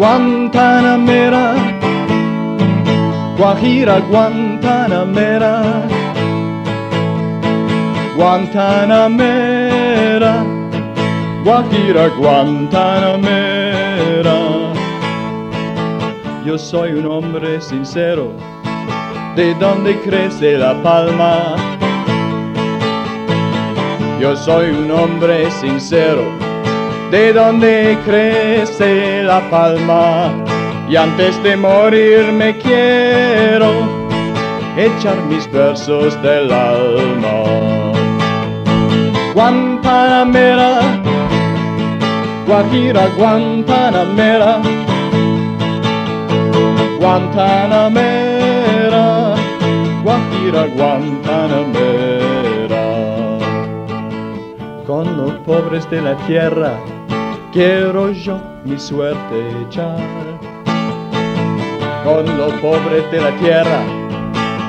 Guantanamera, Guajira Guantanamera, Guantanamera, Guajira Guantanamera. Yo soy un hombre sincero, de donde crece la palma. Yo soy un hombre sincero, de donde crece la palma. Y antes de morir me quiero echar mis versos del alma. Guantanamera, Guajira Guantanamera, Guantanamera, Guajira Guantanamera. Con los pobres de la tierra quiero yo mi suerte echar. Con los pobres de la tierra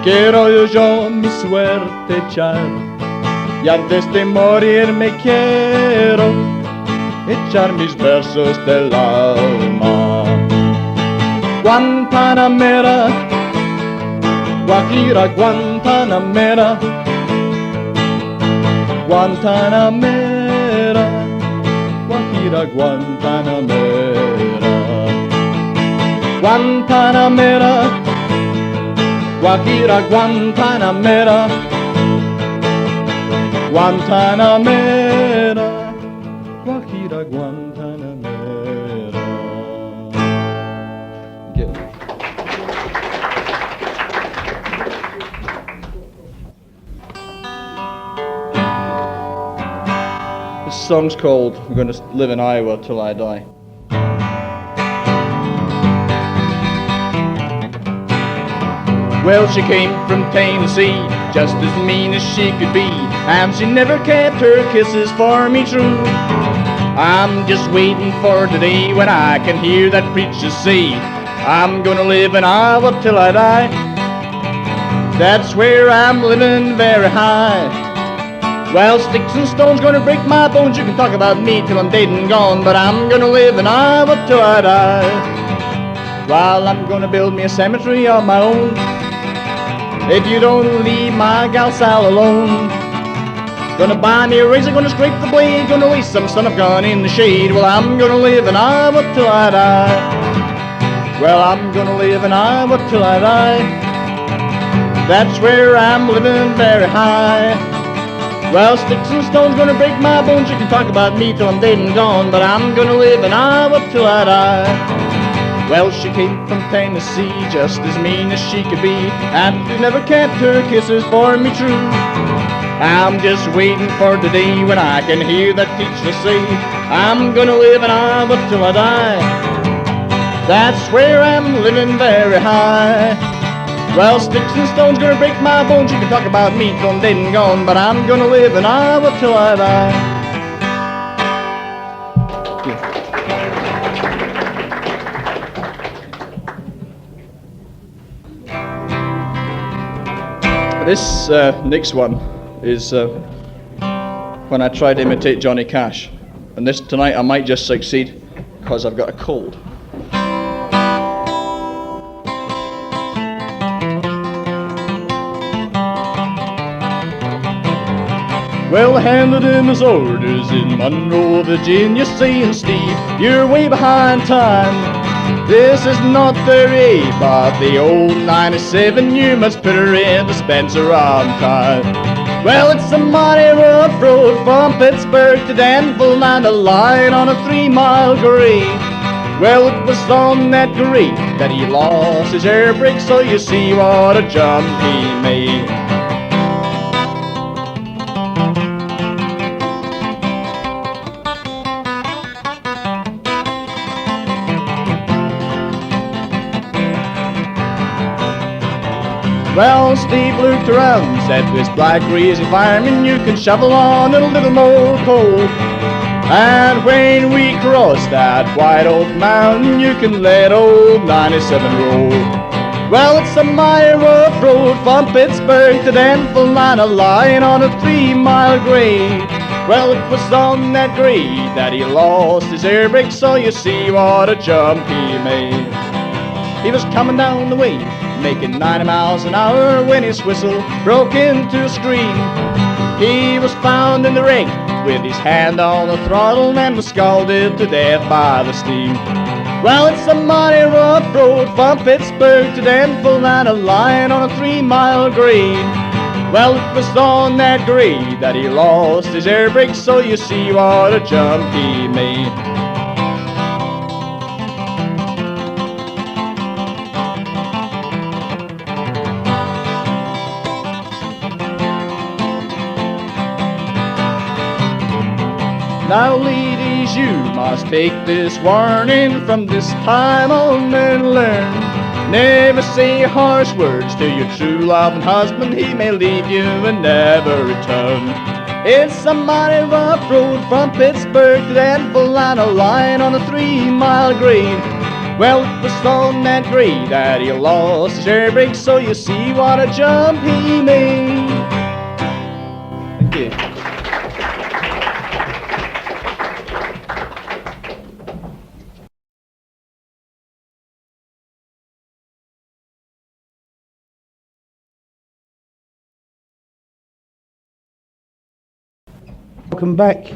quiero yo mi suerte echar. Y antes de morir me quiero echar mis versos del alma. Guantanamera, Guajira Guantanamera, Guantanamera, Guajira Guantanamera, Guantanamera, Guajira Guantanamera, Guantanamera, Guajira Guantanamera. This song's called "I'm Going to Live in Iowa Till I Die." Well, she came from Tennessee, just as mean as she could be, and she never kept her kisses for me true. I'm just waiting for the day when I can hear that preacher say, I'm gonna live in Iowa till I die. That's where I'm living very high. Well, sticks and stones gonna break my bones. You can talk about me till I'm dead and gone, but I'm gonna live in Iowa till I die. Well, I'm gonna build me a cemetery of my own, if you don't leave my gal Sal alone. Gonna buy me a razor, gonna scrape the blade, gonna waste some son of gun in the shade. Well, I'm gonna live in Iowa till I die. Well, I'm gonna live in Iowa till I die. That's where I'm living very high. Well, sticks and stones gonna break my bones. You can talk about me till I'm dead and gone, but I'm gonna live in Iowa till I die. Well, she came from Tennessee, just as mean as she could be, and she never kept her kisses for me true. I'm just waiting for the day when I can hear that teacher say, I'm gonna live in Iowa till I die. That's where I'm living very high. Well, sticks and stones gonna break my bones. You can talk about me till I'm dead and gone, but I'm gonna live in Iowa till I die. This next one is when I tried to imitate Johnny Cash, and this tonight I might just succeed because I've got a cold. Well, handed in his orders in Monroe, Virginia, saying, Steve, you're way behind time. This is not 38, but the old 97, you must put her in the Spencer on time. Well, it's a mighty rough road from Pittsburgh to Danville, and a line on a 3-mile grade. Well, it was on that grade that he lost his air brake, so you see what a jump he made. Well, Steve looked around, said to his black greasy fireman, you can shovel on a little more coal. And when we cross that White Oak Mountain, you can let old 97 roll. Well, it's a mighty rough road from Pittsburgh to Danville, and a line on a 3-mile grade. Well, it was on that grade that he lost his air brake, so you see what a jump he made. He was coming down the way, making 90 miles an hour, when his whistle broke into a scream. He was found in the wreck with his hand on the throttle and was scalded to death by the steam. Well, it's a mighty rough road from Pittsburgh to Danville, and a line on a 3-mile grade. Well, it was on that grade that he lost his air brake, so you see what a jump he made. Now, ladies, you must take this warning from this time on and learn. Never say harsh words to your true loving husband, he may leave you and never return. It's a mighty rough road from Pittsburgh to Danville, and a line on a 3-mile grade. Well, it was on that grade that he lost his air brake, so you see what a jump he made. Thank you. Welcome back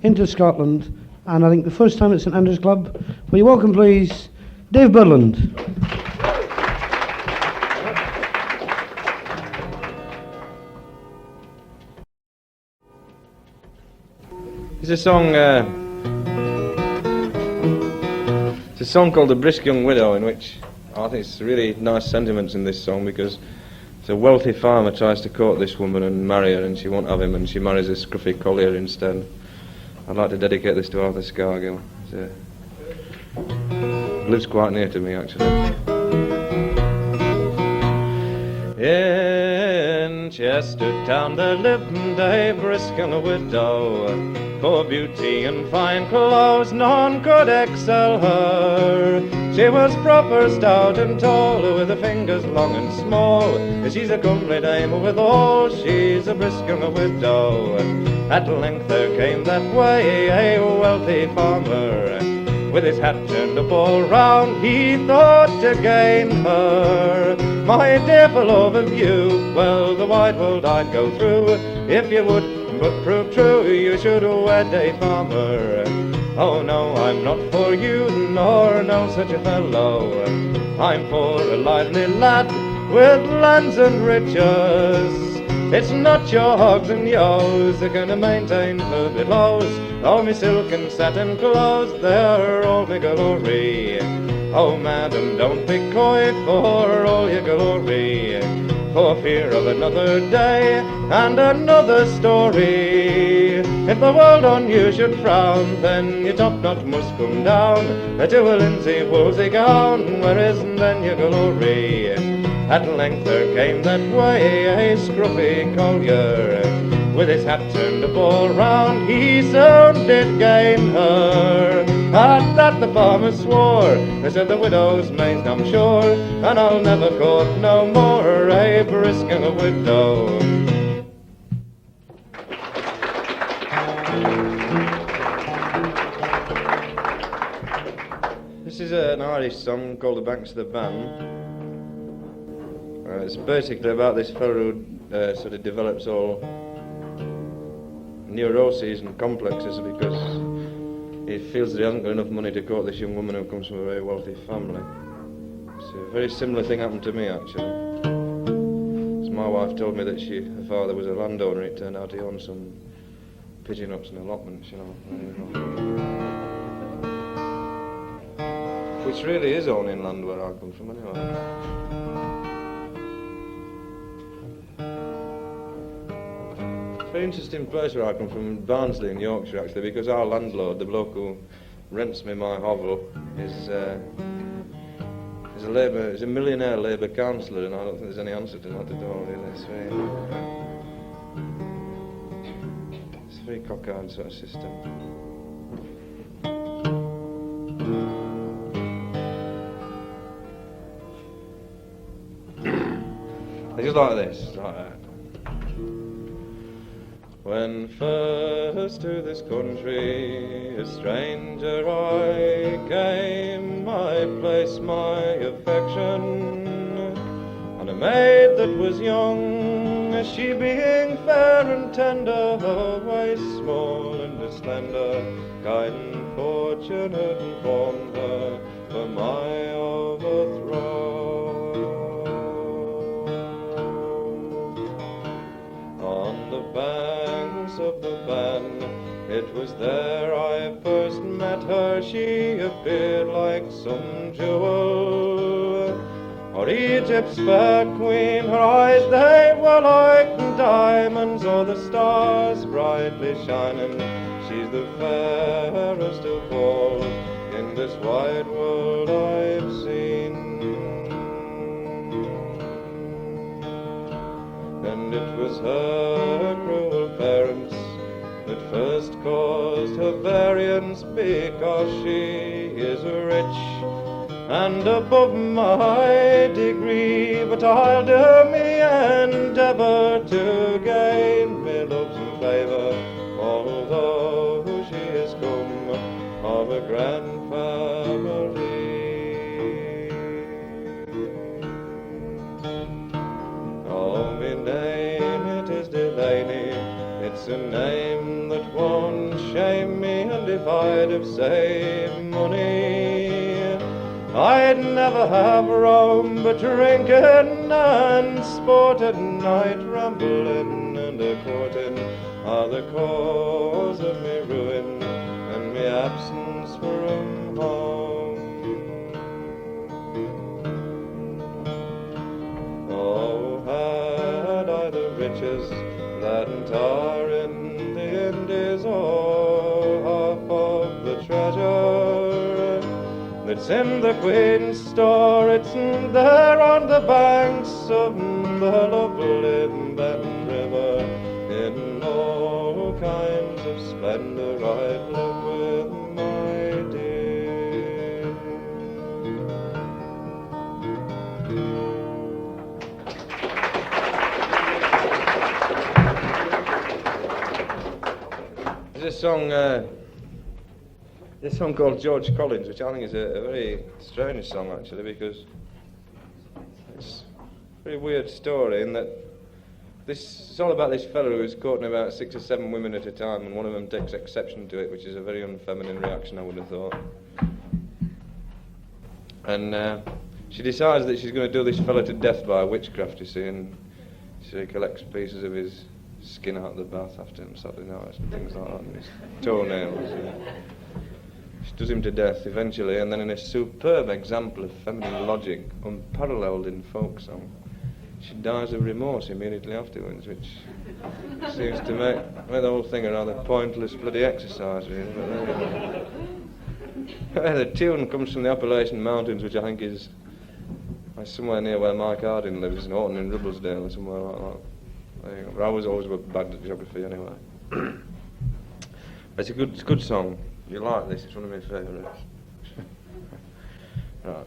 into Scotland, and I think the first time at St Andrew's Club. Will you welcome, please, Dave Burland. It's a song called The Brisk Young Widow, in which I think it's really nice sentiments in this song, because it's a wealthy farmer tries to court this woman and marry her, and she won't have him, and she marries a scruffy collier instead. I'd like to dedicate this to Arthur Scargill. He lives quite near to me, actually. In Chestertown there lived a brisk young widow, for beauty and fine clothes none could excel her. She was proper stout and tall, with her fingers long and small. She's a comely dame withal, she's a brisk young widow. At length there came that way a wealthy farmer, with his hat turned up all round, he thought to gain her. My dear fellow of you, well, the wide world I'd go through, if you would but prove true, you should wed a farmer. Oh no, I'm not for you, nor no such a fellow. I'm for a lively lad with lands and riches. It's not your hogs and yows that can maintain her belows. All me silk and satin clothes, they're all me glory. Oh madam, don't be coy for all your glory, for fear of another day and another story. If the world on you should frown, then your top knot must come down to a linsey woolsey gown, where isn't then your glory? At length there came that way a scruffy collier, with his hat turned up all round, he soon did gain her. At that the farmer swore, they said the widow's maid I'm sure, and I'll never court no more a brisk young widow. This is an Irish song called The Banks of the Bann. It's basically about this fellow who sort of develops all neuroses and complexes because he feels that he hasn't got enough money to court this young woman who comes from a very wealthy family. It's a very similar thing happened to me, actually. As my wife told me that her father was a landowner, it turned out he owned some pigeon huts and allotments, you know. Which really is owning land where I come from, anyway. Very interesting place where I come from, Barnsley in Yorkshire, actually, because our landlord, the bloke who rents me my hovel, is a millionaire Labour councillor, and I don't think there's any answer to that at all, really. It's a very cockeyed sort of system. It's just like this, like that. When first to this country a stranger I came, I placed my affection on a maid that was young, she being fair and tender, her waist small and slender, kind and fortunate informed her for my overthrow. On the banks of the Van, it was there I first met her. She appeared like some jewel, or Egypt's fair queen. Her eyes, they were like diamonds, or the stars brightly shining. She's the fairest of all in this wide world I've seen. And it was her cruel parents that first caused her variance, because she is rich and above my degree. But I'll do me endeavour to gain me love's favour, although she is come of a grand family. Oh, me name it is Delaney, it's a name that won't shame me, and if I'd have saved money, I'd never have roamed, but drinking and sporting, night rambling and a-courting are the cause of me ruin and me absence from home. Oh, had I the riches that are in the Indies, or half of the treasure that's in the Queen's store, it's there on the banks of the lovely Baton River. In all kinds of splendor I'd live with my dear. There's this song called George Collins, which I think is a very strange song actually, because it's a very weird story in that it's all about this fellow who's courting about 6 or 7 women at a time, and one of them takes exception to it, which is a very unfeminine reaction, I would have thought. And she decides that she's going to do this fellow to death by witchcraft, you see, and she collects pieces of his skin out of the bath after him, sadly nice, and things like that, and his toenails. She does him to death eventually, and then in a superb example of feminine logic, unparalleled in folk song, she dies of remorse immediately afterwards, which seems to make the whole thing a rather pointless bloody exercise, really. But the tune comes from the Appalachian Mountains, which I think is somewhere near where Mike Harding lives, in Horton in Ribblesdale or somewhere like that. There you go. But I was always bad at geography anyway. It's a good song. You like this? It's one of my favourites. Right.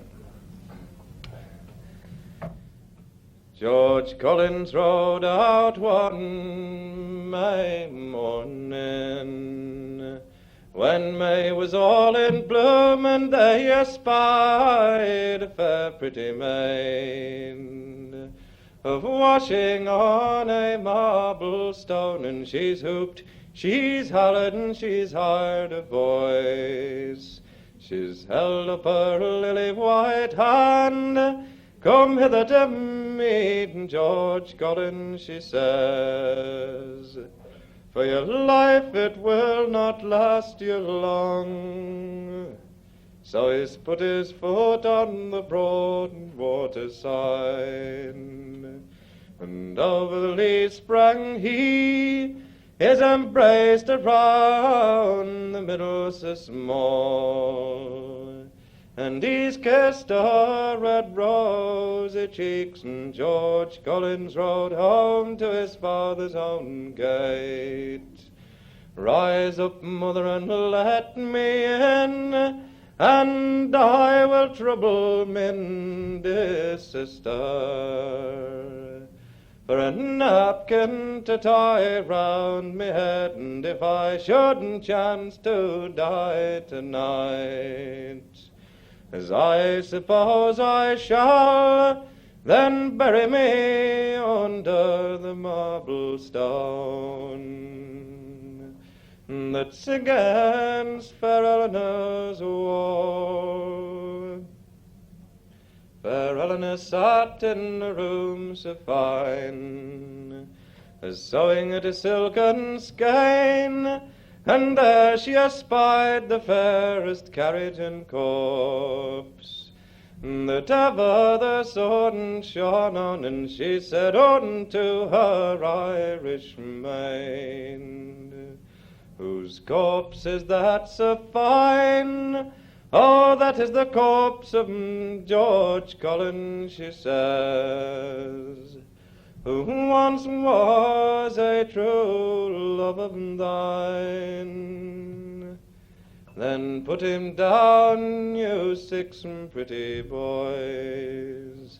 George Collins rode out one May morning, when May was all in bloom, and they espied a fair pretty maid washing on a marble stone, and she's hooped, she's hollered, and she's hired a voice. She's held up her lily white hand, "Come hither to meet George Collins," she says, "for your life it will not last you long." So he's put his foot on the broad water side, and over the lee sprang he, is embraced around the middle so small, and he's kissed her red rosy cheeks, and George Collins rode home to his father's own gate. "Rise up, mother, and let me in, and I will trouble my dear sister, for a napkin to tie round me head, and if I shouldn't chance to die tonight, as I suppose I shall, then bury me under the marble stone that's against fair Eleanor's wall. Fair Eleanor sat in a room so fine, as sewing at a silken skein, and there she espied the fairest carriage and corpse that ever the sun shone on, and she said unto her Irish maid, whose corpse is that so fine? Oh, that is the corpse of George Collins, she says, who once was a true love of thine. Then put him down, you 6 pretty boys,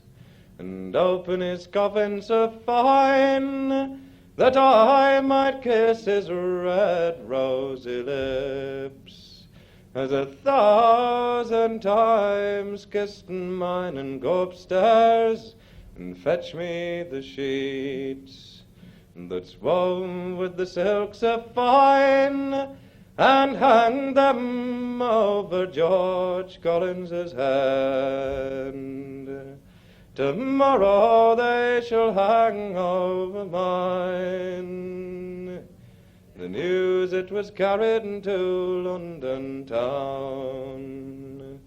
and open his coffin so fine, that I might kiss his red rosy lips, as 1,000 times kissed mine, and go upstairs and fetch me the sheets that's woven with the silk so fine, and hang them over George Collins's hand. Tomorrow they shall hang over mine. The news it was carried into London town.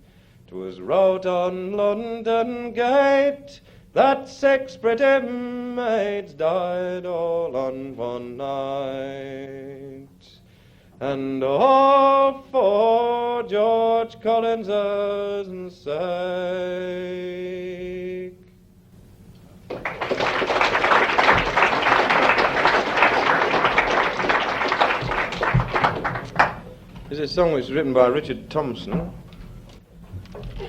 'Twas wrote on London gate that 6 pretty maids died all on one night, and all for George Collins's sake. This is a song which was written by Richard Thompson,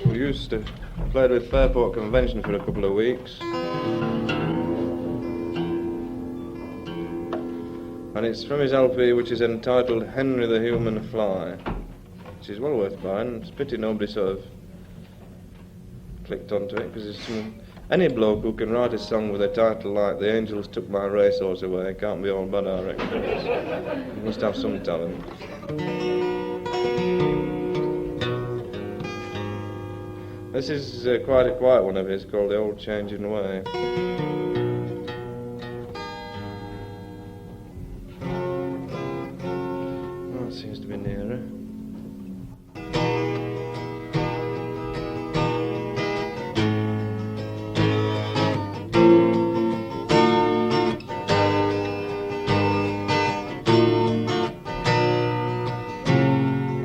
who used to play with Fairport Convention for a couple of weeks. And it's from his LP, which is entitled Henry the Human Fly, which is well worth buying. It's a pity nobody sort of clicked onto it, because any bloke who can write a song with a title like The Angels Took My Racehorse Away can't be all bad, I reckon. You must have some talent. This is quite a quiet one of his, called The Old Changing Way. Oh, it seems to be nearer.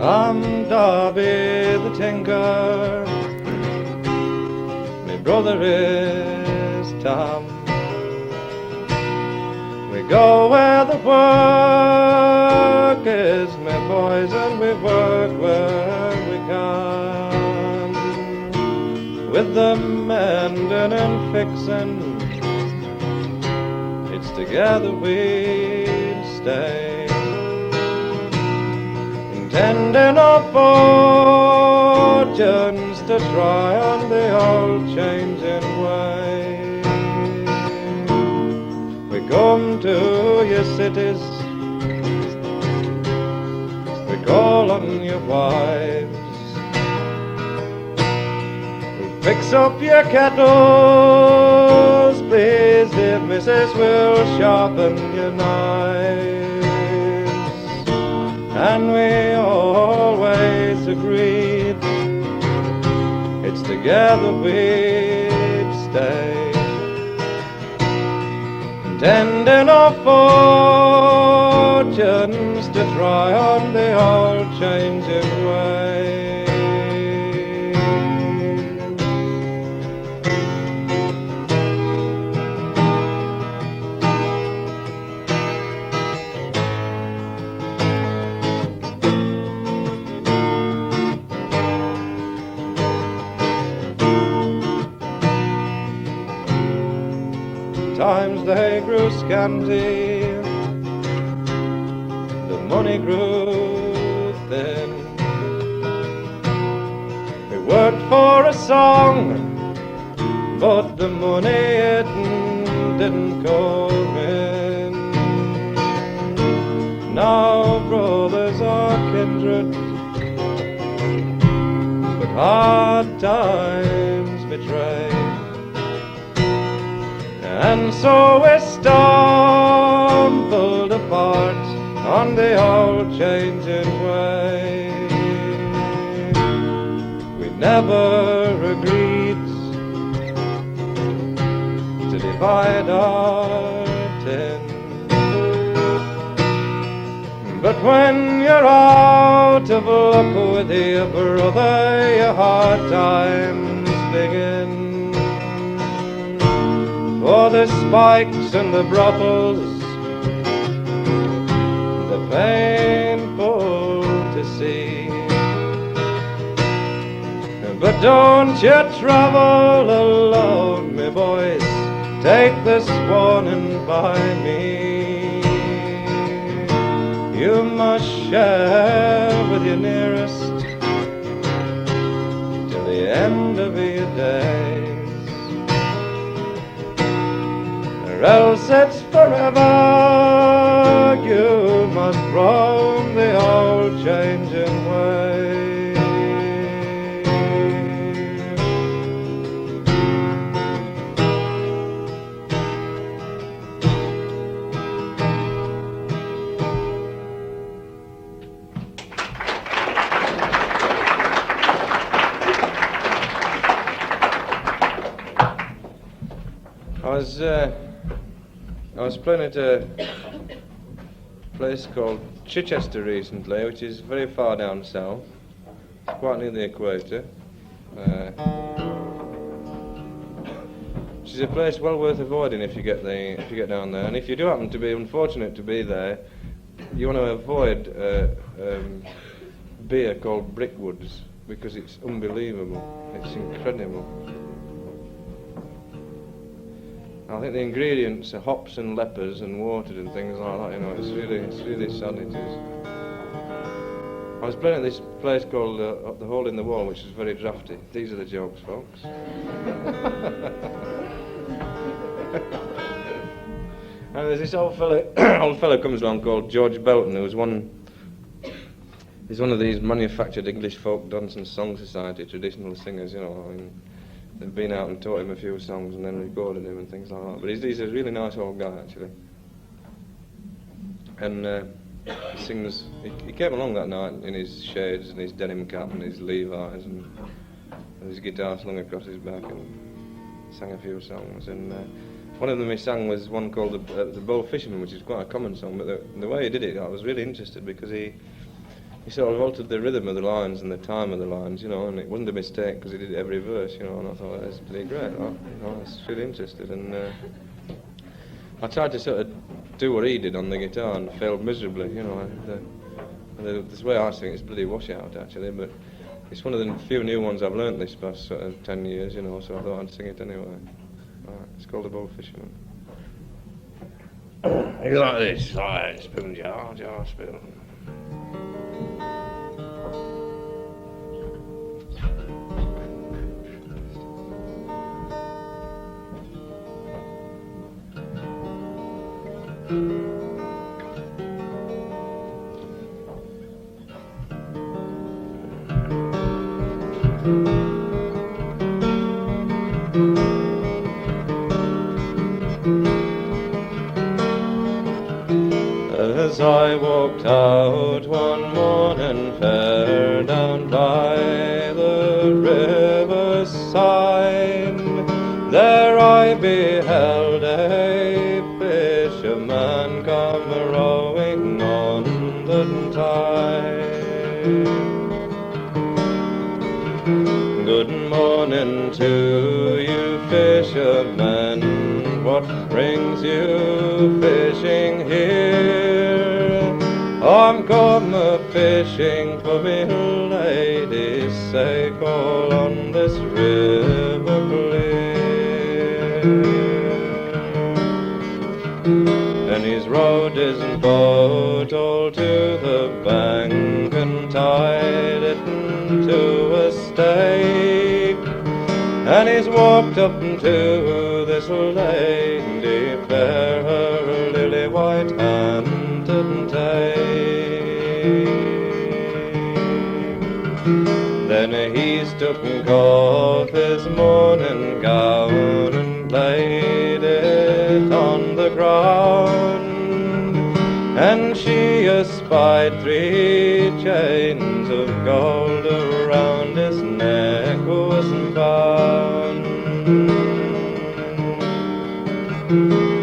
I'm Darby the Tinker, my brother is Tom. We go where the work is, my boys, and we work where we can. With the mending and fixing, it's together we'll stay. Intending our fortunes to try on the old changing way. We come to your cities, we call on your wives, we fix up your kettles, please dear missus, we'll sharpen your knives. And we always agreed it's together we'd stay, intending our fortunes to try on the old changing way. Times they grew scanty, the money grew thin. We worked for a song, but the money it didn't come in. Now brothers are kindred, but hard times betray. And so we stumbled apart on the old changing way. We never agreed to divide our tin. But when you're out of luck with your brother, your hard times begin. For the spikes and the brothels, they're painful to see. But don't you travel alone, me boys, take this warning by me. You must share with your nearest till the end of your days. Or else it's forever, you must roam the old changing way. I was playing at a place called Chichester recently, which is very far down south. It's quite near the equator. Which is a place well worth avoiding if you get down there. And if you do happen to be unfortunate to be there, you want to avoid beer called Brickwoods, because it's unbelievable. It's incredible. I think the ingredients are hops and lepers and water and things like that, you know, it's really sad, it is. I was playing at this place called The Hole in the Wall, which is very drafty. These are the jokes, folks. And there's this old fella comes along called George Belton, he's one of these manufactured English folk dance and song society traditional singers, you know, I mean, they've been out and taught him a few songs and then recorded him and things like that. But he's a really nice old guy, actually. And he sings. He came along that night in his shades and his denim cap and his Levi's and his guitar slung across his back and sang a few songs. And one of them he sang was one called the Bull Fisherman, which is quite a common song. But the way he did it, I was really interested because he sort of altered the rhythm of the lines and the time of the lines, you know, and it wasn't a mistake because he did every verse, you know, and I thought, that's pretty great, you know, I was really interested, and I tried to sort of do what he did on the guitar and failed miserably, you know. This way I sing it's bloody washout, actually, but it's one of the few new ones I've learnt this past sort of 10 years, you know, so I thought I'd sing it anyway. It's called The Bull Fisherman. It's like this, like spoon jar, jar, spoon. As I walked out one morning fair down by the riverside, there I beheld a fisherman come rowing on the tide. Good morning to you fishermen, what brings you fishing here? I'm come a-fishing for me lady's sake, all on this river clear. Then he's rowed his boat all to the bank and tied it to a stake, and he's walked up to this lady fair, her lily white hand and take. Then he's took off his morning gown and laid it on the ground, and she espied 3 chains of gold around his neck was bound.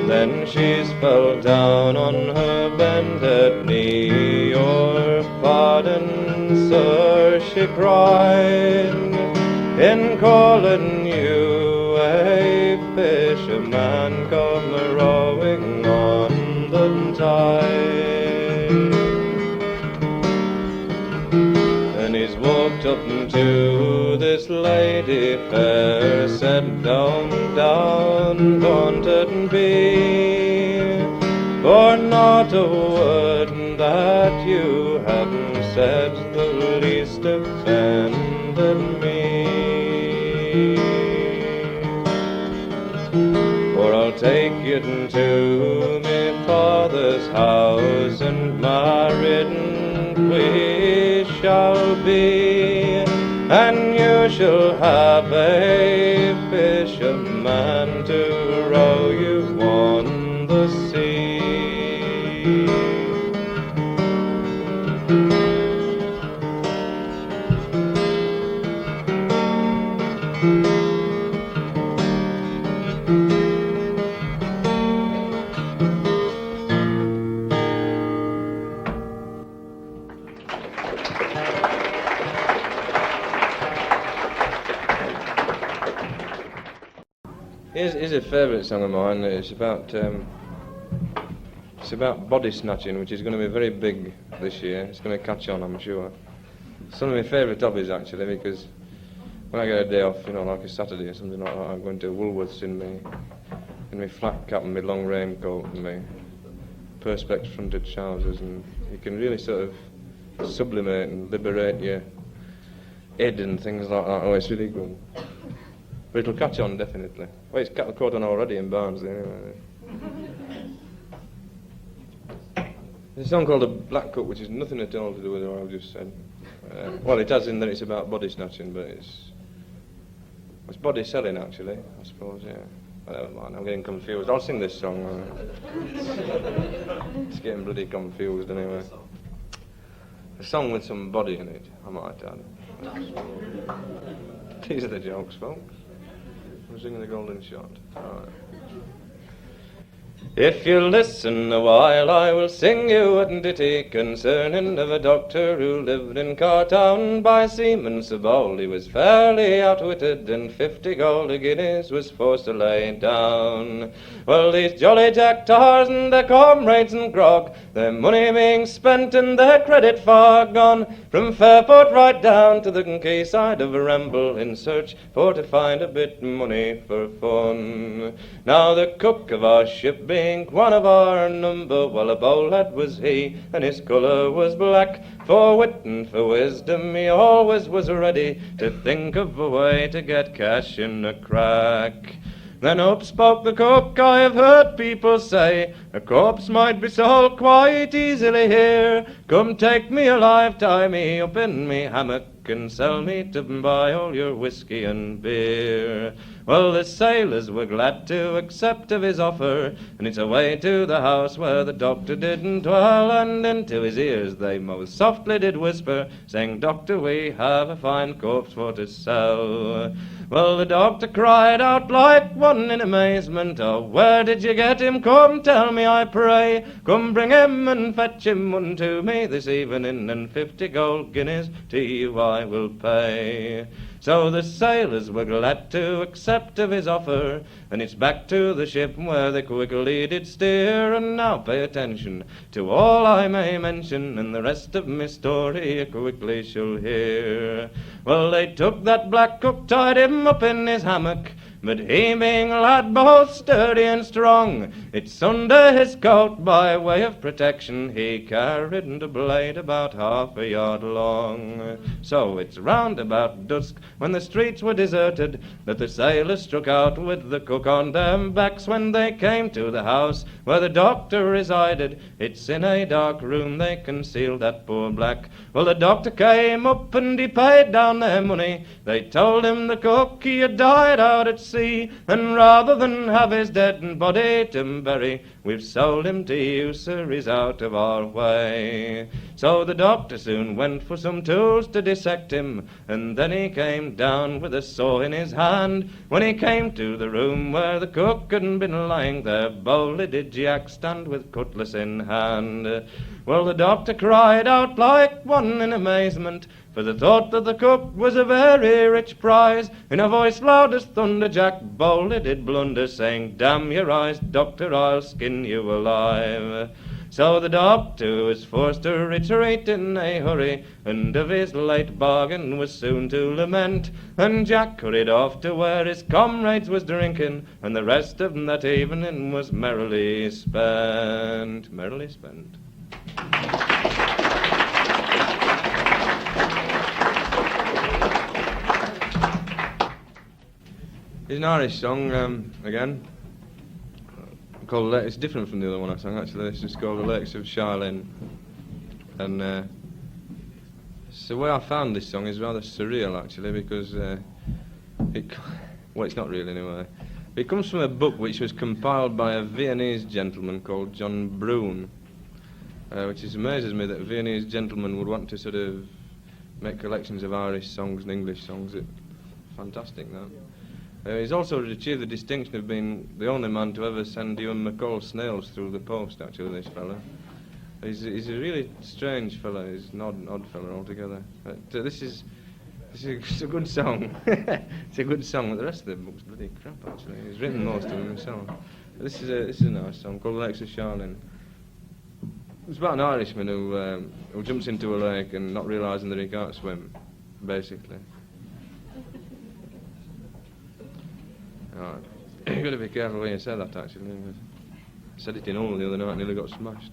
Then she's fell down on her bended knee. Your pardon, sir, she cried, in calling you a fisherman come rowing on the tide. And he's walked up to this lady fair, said, down, down, daunted be, for not a word that you haven't said the least offended me. For I'll take you to me father's house, and married we shall be, and you shall have a fisherman to row you on the sea. Here's a favourite song of mine. It's about body snatching, which is going to be very big this year. It's going to catch on, I'm sure. It's one of my favourite hobbies, actually, because when I get a day off, you know, like a Saturday or something like that, I'm going to Woolworths in my flat cap and my long raincoat and my perspex fronted trousers, and you can really sort of sublimate and liberate your head and things like that. Oh, it's really good. But it'll catch on, definitely. Well, it's caught on already in Barnsley, anyway. There's a song called A Black Cup, which has nothing at all to do with what I've just said. Well, it has in that it's about body snatching, but it's body selling, actually, I suppose, yeah. But never mind, I'm getting confused. I'll sing this song. It's getting bloody confused, anyway. A song with some body in it, I might add. These are the jokes, folks. I'm singing the golden shot. All right. If you'll listen a while, I will sing you a ditty concerning of a doctor who lived in Cartown by seamen so bold. He was fairly outwitted, and 50 gold guineas was forced to lay down. Well, these jolly jack tars and their comrades and grog, their money being spent and their credit far gone, from Fairport right down to the quayside of Ramble in search for to find a bit money for fun. Now the cook of our ship being one of our number, well, a ballad was he, and his colour was black. For wit and for wisdom he always was ready to think of a way to get cash in a crack. Then up spoke the cook, I have heard people say, a corpse might be sold quite easily here. Come take me alive, tie me up in me hammock, and sell me to buy all your whiskey and beer. Well, the sailors were glad to accept of his offer, and it's away to the house where the doctor didn't dwell, and into his ears they most softly did whisper, saying, Doctor, we have a fine corpse for to sell. Well, the doctor cried out like one in amazement, oh, where did you get him? Come tell me, I pray. Come bring him and fetch him unto me this evening, and 50 gold guineas to you I will pay. So the sailors were glad to accept of his offer, and it's back to the ship where they quickly did steer. And now pay attention to all I may mention, and the rest of my story you quickly shall hear. Well, they took that black cook, tied him up in his hammock, But he being a lad both sturdy and strong, it's under his coat by way of protection he carried a blade about half a yard long. So it's round about dusk, when the streets were deserted, that the sailors struck out with the cook on them backs. When they came to the house where the doctor resided, it's in a dark room they concealed that poor black. Well, the doctor came up and he paid down their money. They told him the cook he had died out at sea, and rather than have his dead body to bury, we've sold him to you, sir, he's out of our way. So the doctor soon went for some tools to dissect him, and then he came down with a saw in his hand. When he came to the room where the cook had been lying there, boldly did Jack stand with cutlass in hand. Well, the doctor cried out like one in amazement, for the thought that the cook was a very rich prize. In a voice loud as thunder, Jack boldly did blunder, saying, "Damn your eyes, doctor, I'll skin you alive." So the doctor was forced to retreat in a hurry, and of his late bargain was soon to lament. And Jack hurried off to where his comrades was drinking, and the rest of that evening was merrily spent. Merrily spent. It's an Irish song, again, called it's different from the other one I sang, actually. It's just called The Lakes of Sharlaine. And so the way I found this song is rather surreal, actually, because it's not real anyway. It comes from a book which was compiled by a Viennese gentleman called John Brune, which amazes me that a Viennese gentleman would want to sort of make collections of Irish songs and English songs. It's fantastic, that. He's also achieved the distinction of being the only man to ever send Ewan McCall snails through the post, actually, this fella. He's a really strange fella. He's an odd fella altogether. But this is a good song. It's a good song, but the rest of the book's bloody crap, actually. He's written most of them himself. But this is a nice song called The Lakes of Sharlaine. It's about an Irishman who jumps into a lake and not realising that he can't swim, basically. Right. You've got to be careful when you say that, actually. I said it in all the other night and nearly got smashed.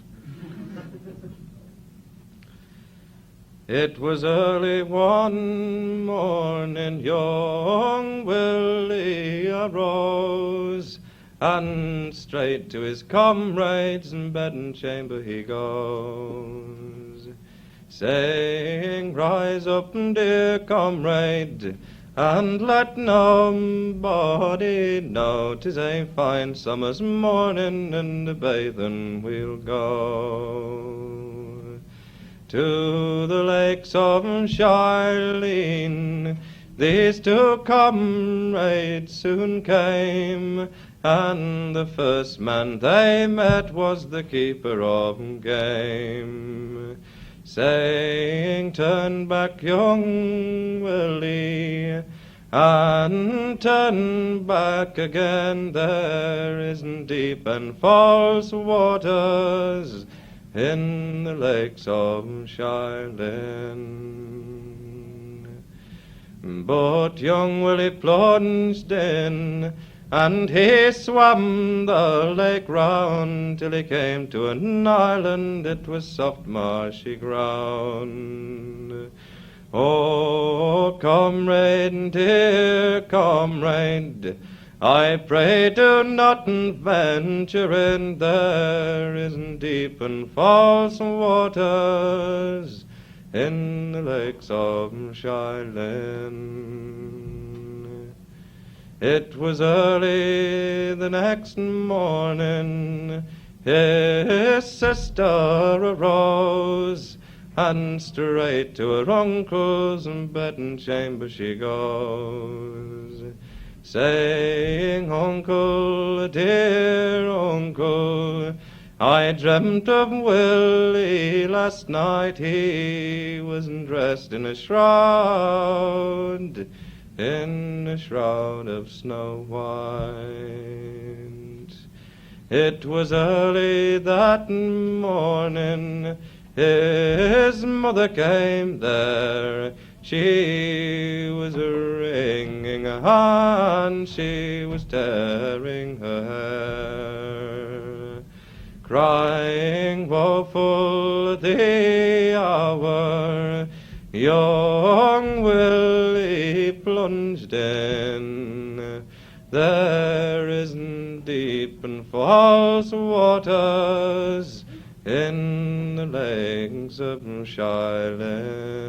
It was early one morning, young Willie arose, and straight to his comrades' bed and chamber he goes, saying, "Rise up, dear comrade, and let nobody know 'tis a fine summer's morning, and a bathing we'll go to the lakes of Sharlaine." These two comrades soon came, and the first man they met was the keeper of game, saying, "Turn back, young Willie, and turn back again. There isn't deep and false waters in the lakes of Sharlaine." But young Willie plunged in, and he swam the lake round till he came to an island. It was soft marshy ground. "Oh, comrade, dear comrade, I pray do not venture in. There isn't deep and false waters in the lakes of Sharlaine." It was early the next morning, his sister arose, and straight to her uncle's bed and chamber she goes, saying, "Uncle, dear uncle, I dreamt of Willie last night. He was dressed in a shroud of snow white. It was early that morning, his mother came there. She was wringing her hand, she was tearing her hair, crying woeful the hour young Willie plunged in. There isn't deep and false waters in the lakes of Sharlaine.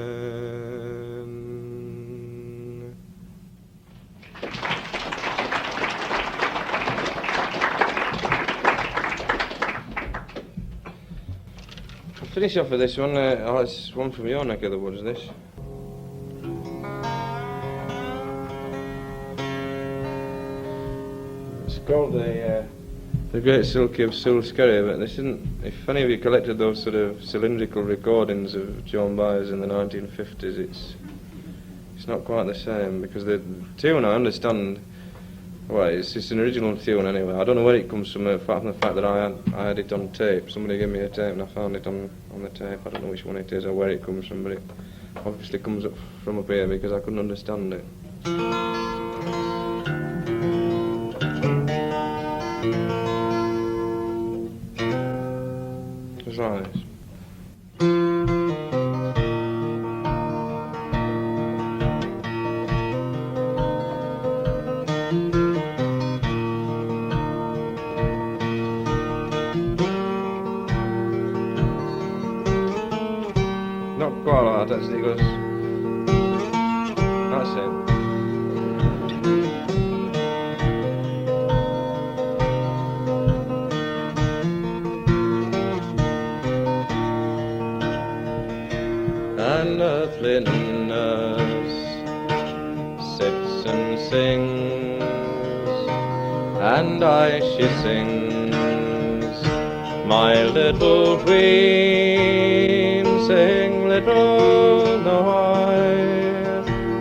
I'll finish off with this one. It's one from your neck of the woods, this. It's called the Great Silky of Silskerry, but this isn't. If any of you collected those sort of cylindrical recordings of Joan Baez in the 1950s, it's not quite the same, because the tune, I understand, well, it's an original tune anyway. I don't know where it comes from, apart from the fact that I had it on tape. Somebody gave me a tape and I found it on the tape. I don't know which one it is or where it comes from, but it obviously comes up from up here because I couldn't understand it. Right. Not quite like that, actually, because that's it. And earthly nurse sits and sings, and she sings, my little queen, sing little know I,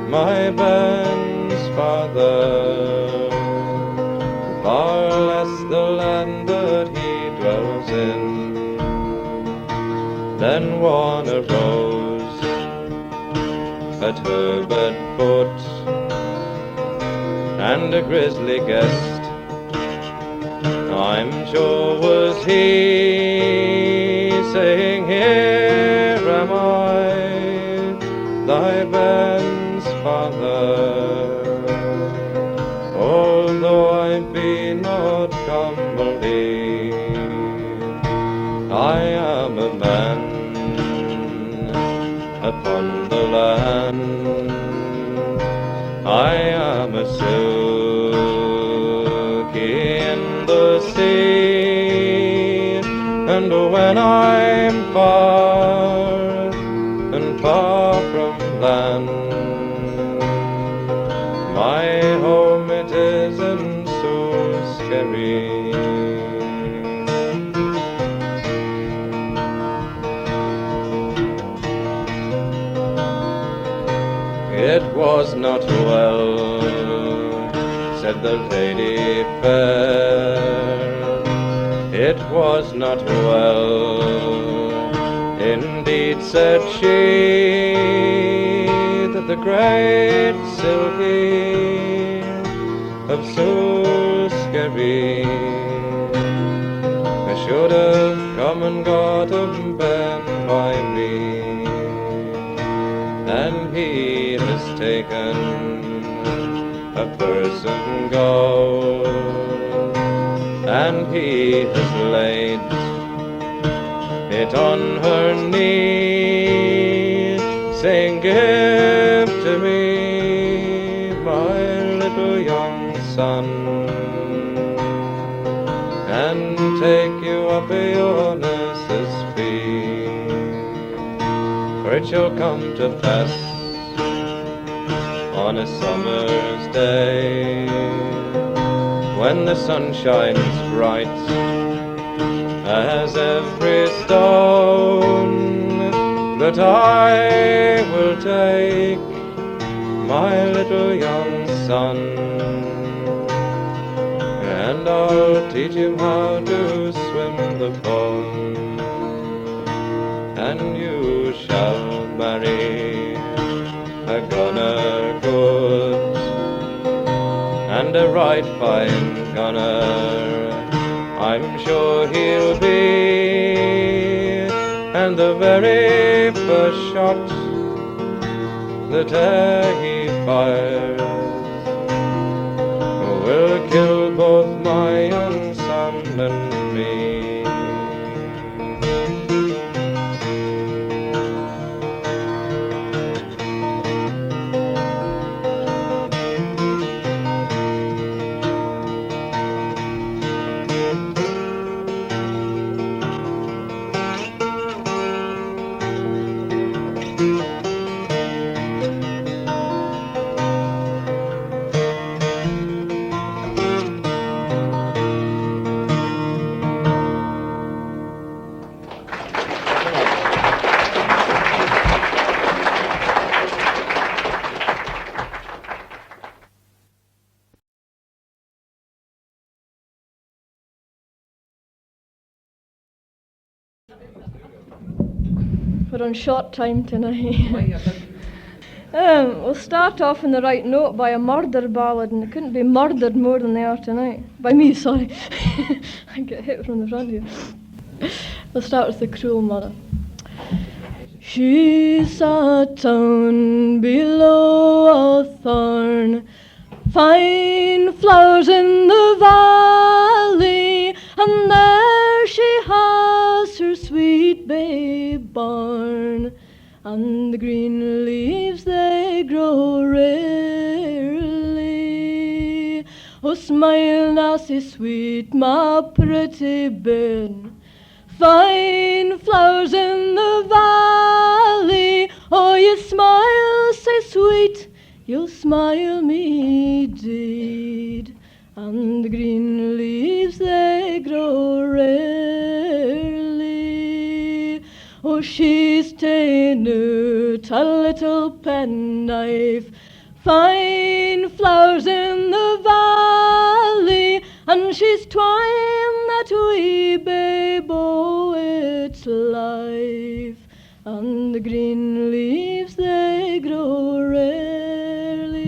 my Ben's father, far less the land that he dwells in, than one arose at her bed foot, and a grisly guest, I'm sure was he, saying, here am I, thy Ben's father, although I be not comely, I am a man upon the land, I am a silky in the sea, and when I'm far and far from land, my home it isn't so scary. It was not well, said the lady fair, it was not well, indeed, said she, that the great Silky of Silskerry should have come and got a Ben by me, and he has taken a person gold, and he has laid it on her knee, saying, give to me my little young son, and take you up your nurse's fee, for it shall come to pass on a summer's day, when the sun shines bright as every stone, that I will take my little young son, and I'll teach him how to swim the pond, and you shall marry a and a right fine gunner. I'm sure he'll be, and the very first shot that he fires will kill both my young son and me. We're on short time tonight. We'll start off in the right note by a murder ballad, and they couldn't be murdered more than they are tonight. By me, sorry. I get hit from the front here. We'll start with The Cruel Mother. She sat down below a thorn, fine flowers in the valley, and there she has her sweet babe born, and the green leaves they grow rarely. Oh, smile now, say sweet, my pretty bairn, fine flowers in the valley. Oh, you smile, say sweet, you'll smile me deed, and the green leaves they grow rarely. Oh, she's ta'en out a little penknife, fine flowers in the valley, and she's twined that wee babe o' its life, and the green leaves they grow rarely.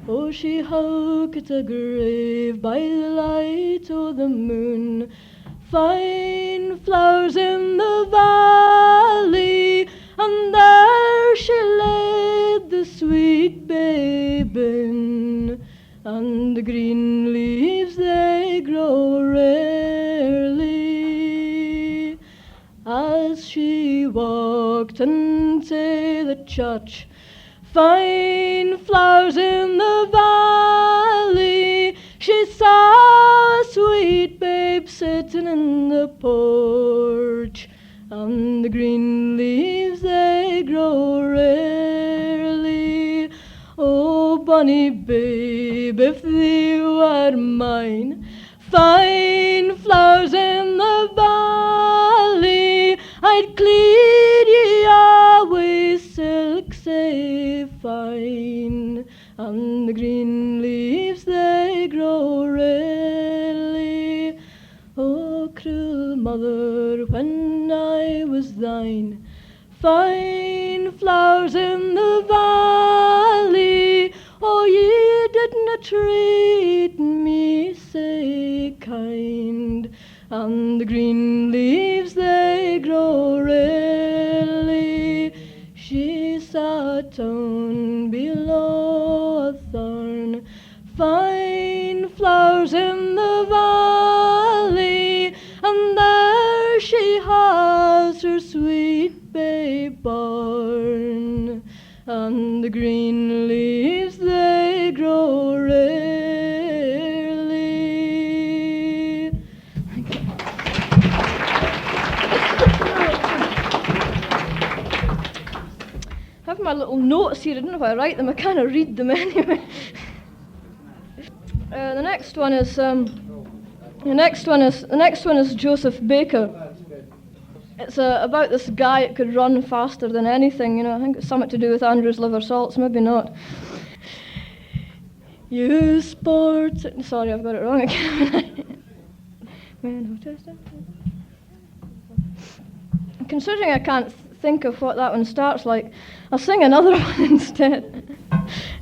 Oh, she hooked a grave by the light o' the moon, fine flowers in the valley, and there she laid the sweet babe in, and the green leaves they grow rarely. As she walked into the church, fine flowers in the valley, she saw a sweet babe sitting in the porch, and the green leaves they grow rarely. Oh, bonny babe, if thee were mine, fine flowers in the valley, I'd clean ye away silk sae fine, and the green leaves they grow rarely. Oh, cruel mother, when I was thine, fine flowers in the valley, oh, ye didna treat me sae kind, and the green leaves they grow rarely. She sat down below a thorn, fine flowers in the valley, and there she has her sweet babe born, and the green leaves they grow rarely. I have my little notes here. I don't know if I write them. I kind of read them anyway. The next one is Joseph Baker. It's about this guy that could run faster than anything. You know, I think it's something to do with Andrew's liver salts. Maybe not. You sport. Sorry, I've got it wrong again. Considering I can't think of what that one starts like, I'll sing another one instead.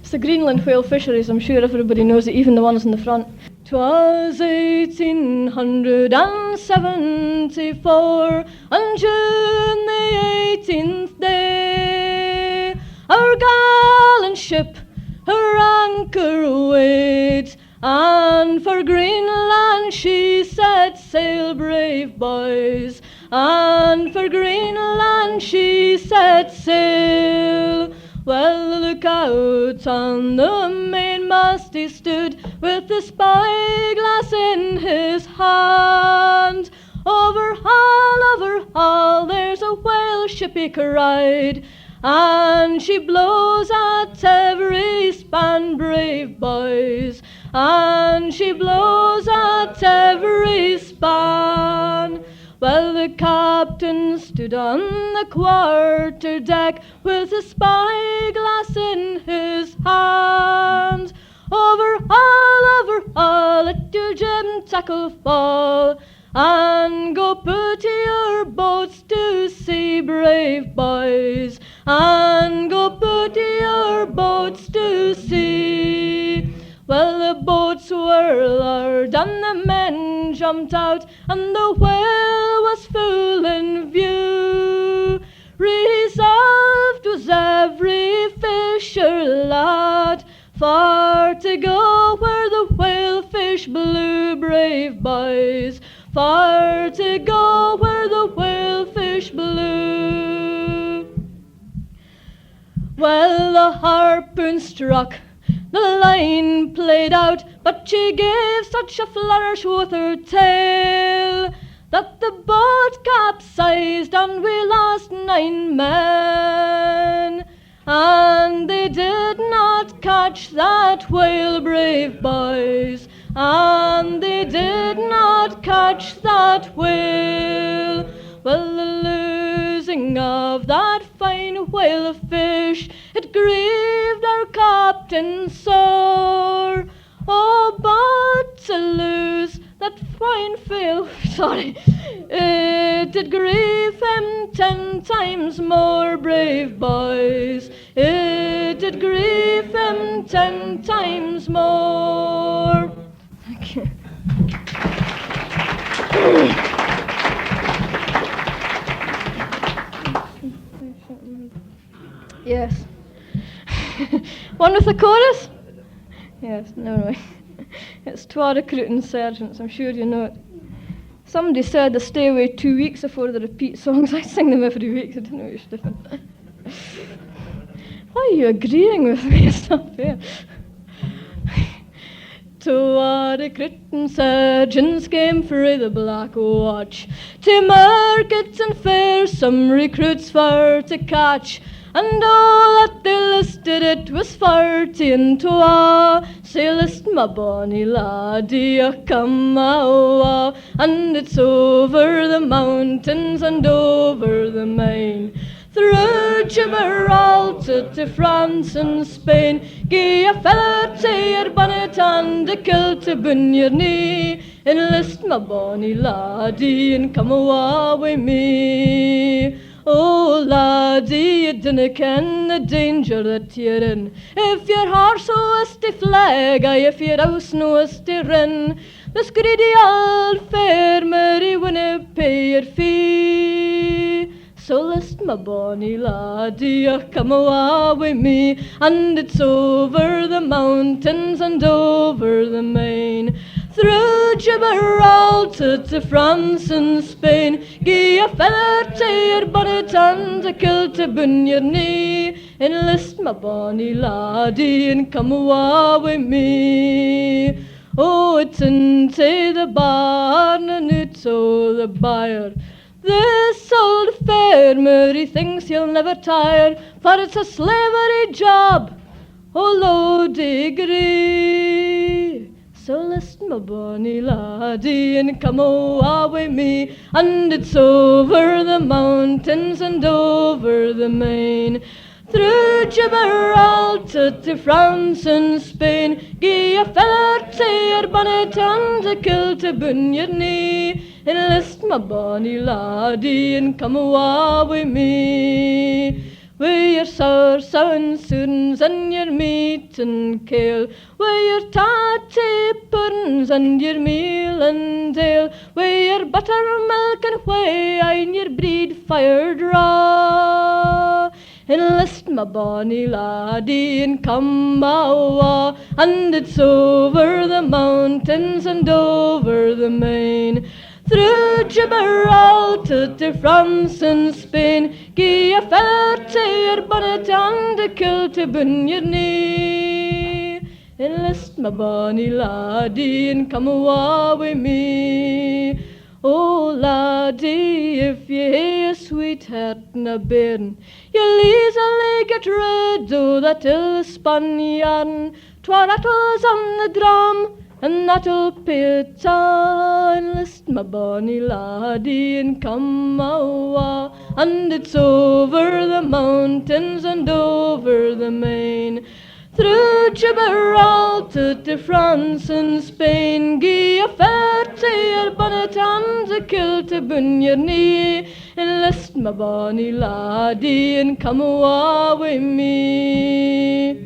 It's the Greenland whale fisheries. I'm sure everybody knows it, even the ones in the front. 'Twas 1874, on June the 18th day, our gallant ship her anchor weighed, and for Greenland she set sail, brave boys, and for Greenland she set sail. Well, look out on the mainmast he stood, with the spyglass in his hand. Over hull, there's a whale ship, he cried, and she blows at every span, brave boys, and she blows at every span. Well, the captain stood on the quarter deck, with a spyglass in his hand. Over hull, let your jib tackle fall, and go put your boats to sea, brave boys, and go put your boats to sea. Well, the boats were lowered and the men jumped out, and the whale was full in view. Resolved was every fisher lad, for to go where the whalefish blew, brave boys, for to go where the whalefish blew. Well, the harpoon struck, the line played out, but she gave such a flourish with her tail that the boat capsized and we lost 9 men. And they did not catch that whale, brave boys, and they did not catch that whale. Well, the losing of that fine whale fish, it grieved our captain sore. Oh, but to lose that fine whale, it did grieve him 10 times more, brave boys. It did grieve him 10 times more. Thank you. Yes. One with the chorus? Yes, no. It's twa recruiting sergeants, I'm sure you know it. Somebody said they stay away 2 weeks before they repeat songs. I sing them every week, so I don't know what's different. Why are you agreeing with me? It's not fair. Twa recruiting sergeants came frae the Black Watch to markets and fairs, some recruits for to catch. And all that they listed, it was 14 twa. Say, list my bonny laddie, come awa. And it's over the mountains and over the main, through Gibraltar to France and Spain. Gie a feather to your bonnet and a kilt to bun your knee. Enlist my bonny laddie and come awa wi' me. Oh, laddie, you dinna ken the danger that you're in. If your horse was to flag, aye, if your house was to run, this greedy old farmer, he winna pay your fee. So list my bonny laddie, come awa wi' me, and it's over the mountains and over the main, through Gibraltar to France and Spain. Gie a feather to your bonnet and a kilt to bun your knee. Enlist my bonny laddie and come awa wi' me. Oh, it's into the barn and it's o' the byre. This old farmer, he thinks he'll never tire, for it's a slavery job, oh, low degree. So list my bonny laddie and come awa wi' me, and it's over the mountains and over the main, through Gibraltar to France and Spain. Gie a feather to your bonnet and a kilt to bun your knee. Enlist my bonny laddie and come awa wi' me. Wi' your sour and soons and your meat and kale, wi' your tatty puddings and your meal and ale, wi' your buttermilk and whey and your breed fire draw. Enlist my bonny laddie and come awa, and it's over the mountains and over the main, through Gibraltar to France and Spain. Gie a feather to your bonnet and a kilt to bun your knee. Enlist my bonny laddie and come awa wi' me. Oh laddie, if ye hae a sweetheart and a bairn, you'll easily get rid o' that ill spun yarn. 'Twar rattles on the drum, and that'll pay it all. Enlist my bonny laddie and come awa, and it's over the mountains and over the main, through Gibraltar to France and Spain. Gie a fair to your bonnet and a kilt to bun your knee. Enlist my bonny laddie and come awa wi' me.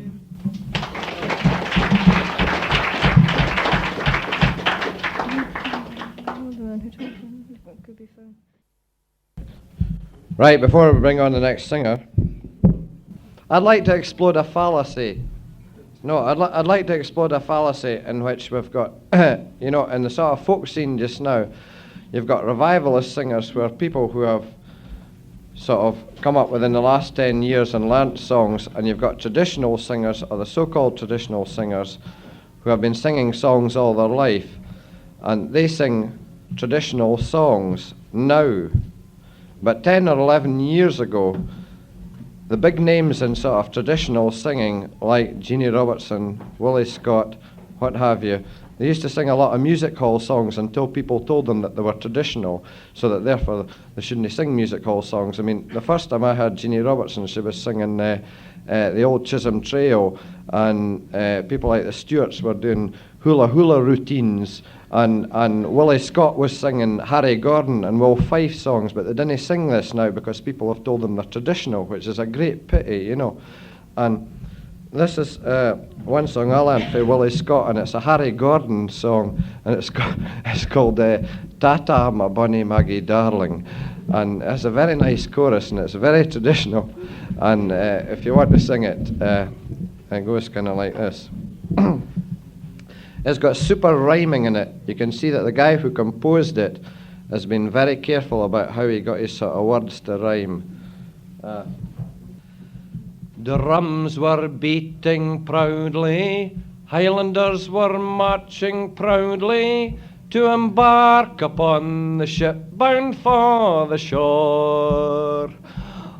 Right, before we bring on the next singer, I'd like to explode a fallacy. No, I'd like to explode a fallacy in which we've got, you know, in the sort of folk scene just now, you've got revivalist singers who are people who have sort of come up within the last 10 years and learnt songs, and you've got traditional singers, or the so-called traditional singers, who have been singing songs all their life, and they sing traditional songs now. But 10 or 11 years ago, the big names in sort of traditional singing, like Jeannie Robertson, Willie Scott, what have you, they used to sing a lot of music hall songs until people told them that they were traditional, so that therefore they shouldn't sing music hall songs. I mean, the first time I heard Jeannie Robertson, she was singing the old Chisholm Trail, and people like the Stewarts were doing hula hula routines, and Willie Scott was singing Harry Gordon and Will Fife songs, but they didn't sing this now because people have told them they're traditional, which is a great pity, you know. And this is one song I learned for Willie Scott, and it's a Harry Gordon song, and it's called Tata Ma Bonnie Maggie Darling, and it's a very nice chorus, and it's very traditional, and if you want to sing it, it goes kind of like this. It's got super rhyming in it. You can see that the guy who composed it has been very careful about how he got his sort of words to rhyme. Drums were beating proudly, Highlanders were marching proudly, to embark upon the ship bound for the shore.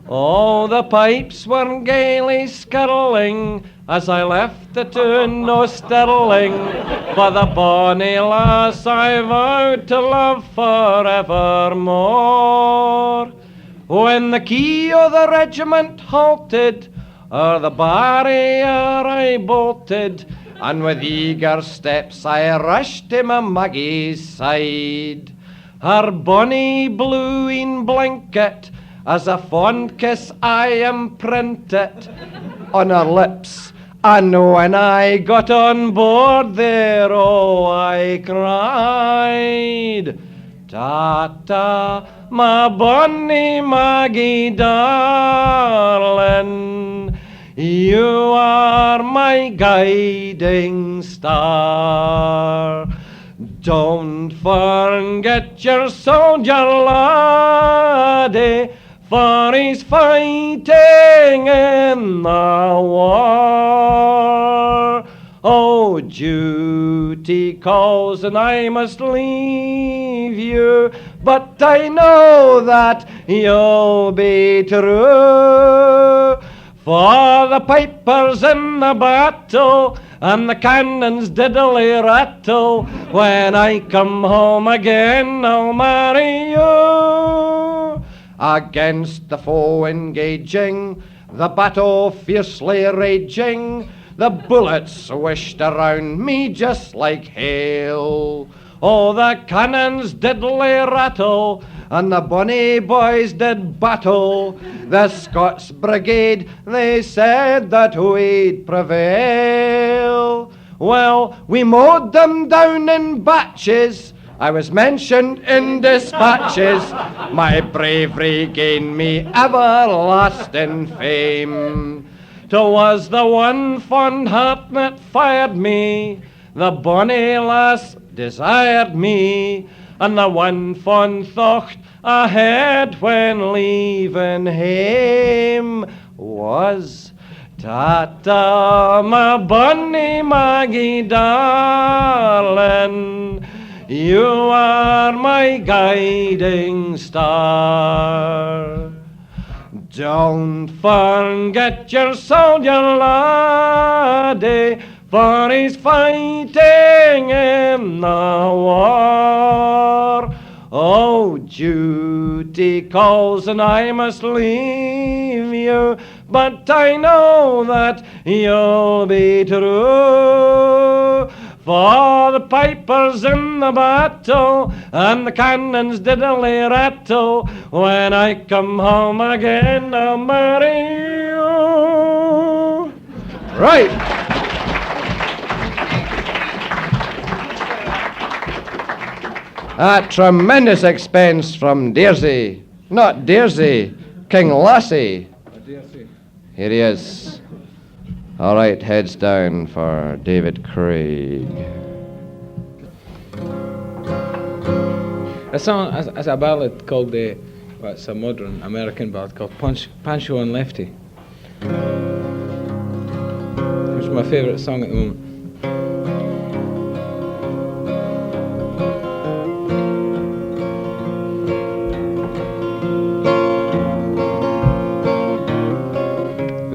All the pipes were gaily skirling as I left the tune no stirling, for the bonny lass I vowed to love forevermore. When the key o' the regiment halted, o'er the barrier I bolted, and with eager steps I rushed to my Maggie's side. Her bonny blueing blanket, as a fond kiss I imprinted on her lips, and when I got on board there, oh, I cried, Tata, my bonny Maggie darling, you are my guiding star. Don't forget your soldier laddie, for he's fighting in the war. Oh, duty calls and I must leave you, but I know that you'll be true. For the pipers in the battle and the cannons diddly rattle, when I come home again I'll marry you. Against the foe engaging, the battle fiercely raging, the bullets wished around me just like hail. Oh, the cannons diddly rattle, and the bonny boys did battle. The Scots Brigade, they said that we'd prevail. Well, we mowed them down in batches. I was mentioned in dispatches. My bravery gained me everlasting fame. 'Twas the one fond heart that fired me, the bonny lass desired me, and the one fond thought I had when leaving hame was, ta-ta, my bonny Maggie darling, you are my guiding star. Don't forget your soldier, laddie, for he's fighting in the war. Oh, duty calls and I must leave you, but I know that you'll be true. For the pipers in the battle and the cannons diddly rattle. When I come home again, I'll marry you. Right. A tremendous expense from Dearsey. Not Dearsey, King Lassie. Here he is. All right, heads down for David Craig. A song as a ballad called it's a modern American ballad called Pancho and Lefty. It's my favourite song at the moment.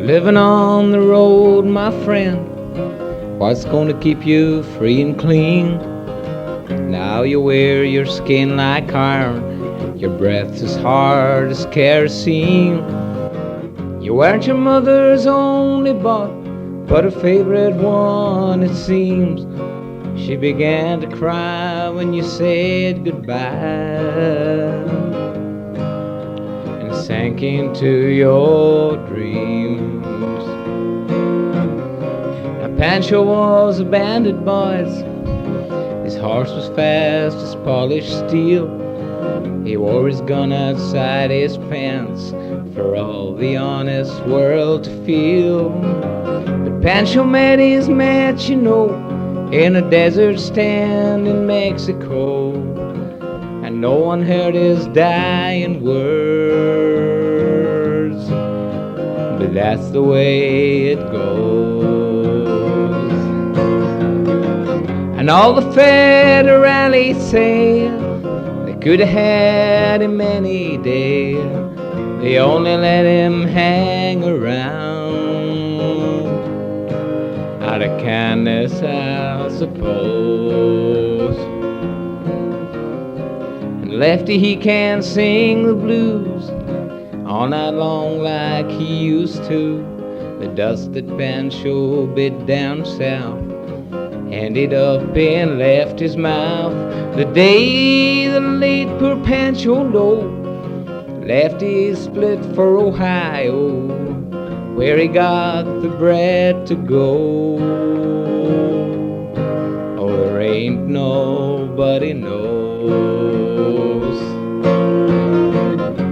Living on the road, my friend, what's gonna keep you free and clean? Now you wear your skin like iron, your breath's as hard as kerosene. You weren't your mother's only bought, but her favorite one it seems. She began to cry when you said goodbye, and sank into your dreams. Pancho was a bandit, boys. His horse was fast as polished steel. He wore his gun outside his pants for all the honest world to feel. But Pancho met his match, you know, in a desert stand in Mexico, and no one heard his dying words. But that's the way it goes. And all the federales said they could have had him any day. They only let him hang around out of kindness, I suppose. And Lefty, he can't sing the blues all night long like he used to. The dust that Pancho bit down south ended up in Lefty's mouth. The day that laid poor Pancho low, Lefty split for Ohio, where he got the bread to go. Oh, there ain't nobody knows.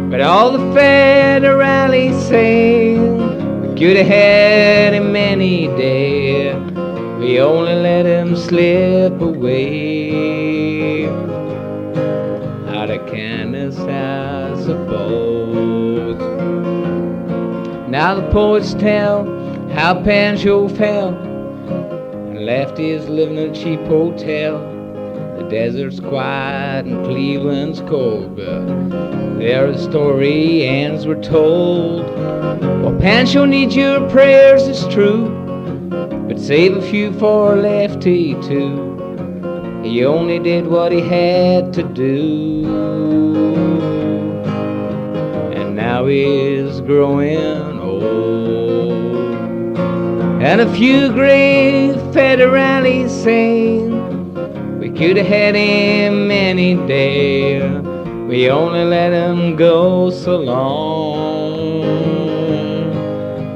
But all the federales say we could have had him any day. We only let him slip away out of kindness, I suppose. Now the poets tell how Pancho fell and Lefty is living in a cheap hotel. The desert's quiet and Cleveland's cold, but there the story ends, we're told. Well, Pancho needs your prayers, it's true, but save a few for Lefty too. He only did what he had to do, and now he's growing old. And a few great federales say we could have had him any day. We only let him go so long.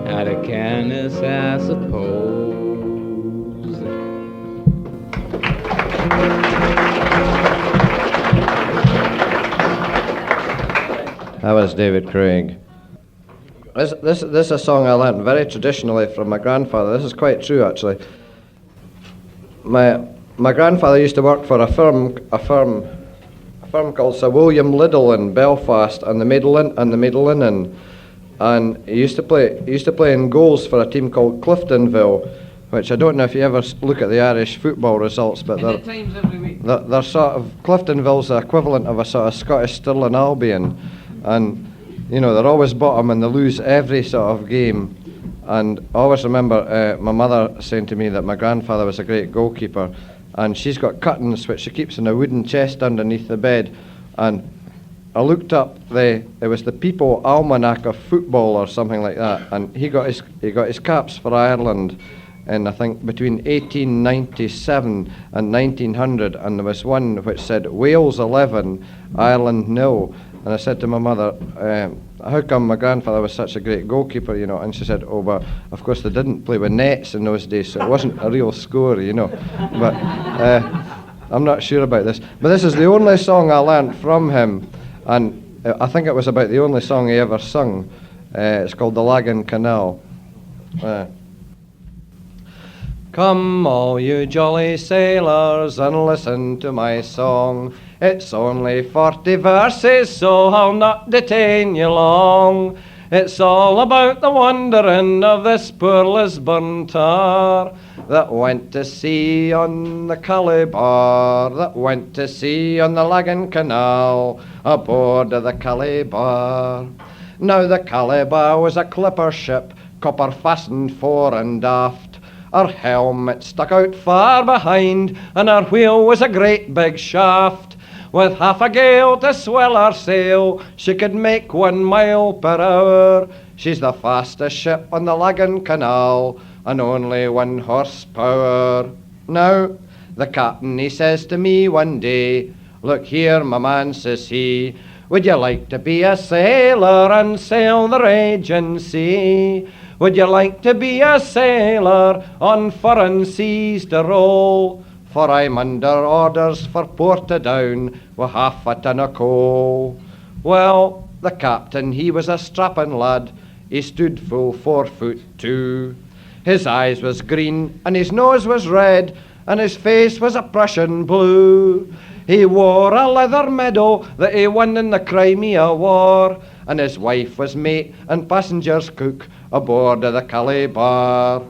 Out of kindness, I suppose. That was David Craig. This is a song I learnt very traditionally from my grandfather. This is quite true, actually. My grandfather used to work for a firm called Sir William Liddell in Belfast, and the Linen, and he used to play in goals for a team called Cliftonville, which I don't know if you ever look at the Irish football results, but they're sort of, Cliftonville's the equivalent of a sort of Scottish Stirling Albion, and you know, they're always bottom and they lose every sort of game. And I always remember my mother saying to me that my grandfather was a great goalkeeper, and she's got curtains which she keeps in a wooden chest underneath the bed. And I looked up it was the People Almanac of Football or something like that, and he got his caps for Ireland in, I think, between 1897 and 1900, and there was one which said Wales 11, Ireland 0. And I said to my mother, how come my grandfather was such a great goalkeeper, you know? And she said, oh, but of course they didn't play with nets in those days, so it wasn't a real score, you know. But I'm not sure about this. But this is the only song I learnt from him, and I think it was about the only song he ever sung. It's called the Lagan Canal. Come all you jolly sailors and listen to my song. It's only 40 verses, so I'll not detain you long. It's all about the wandering of this poor Lisburn tar that went to sea on the Calabar, that went to sea on the Lagan Canal, aboard of the Calabar. Now the Calabar was a clipper ship, copper fastened fore and aft. Her helmet stuck out far behind, and her wheel was a great big shaft. With half a gale to swell her sail, she could make 1 mile per hour. She's the fastest ship on the Lagan Canal, and only 1 horsepower. Now, the captain, he says to me one day, look here, my man, says he, would you like to be a sailor and sail the raging sea? Would you like to be a sailor on foreign seas to roll? For I'm under orders for Portadown with half a ton of coal. Well, the captain, he was a strapping lad. He stood full 4'2". His eyes was green and his nose was red, and his face was a Prussian blue. He wore a leather medal that he won in the Crimea War, and his wife was mate and passenger's cook aboard of the Calabar.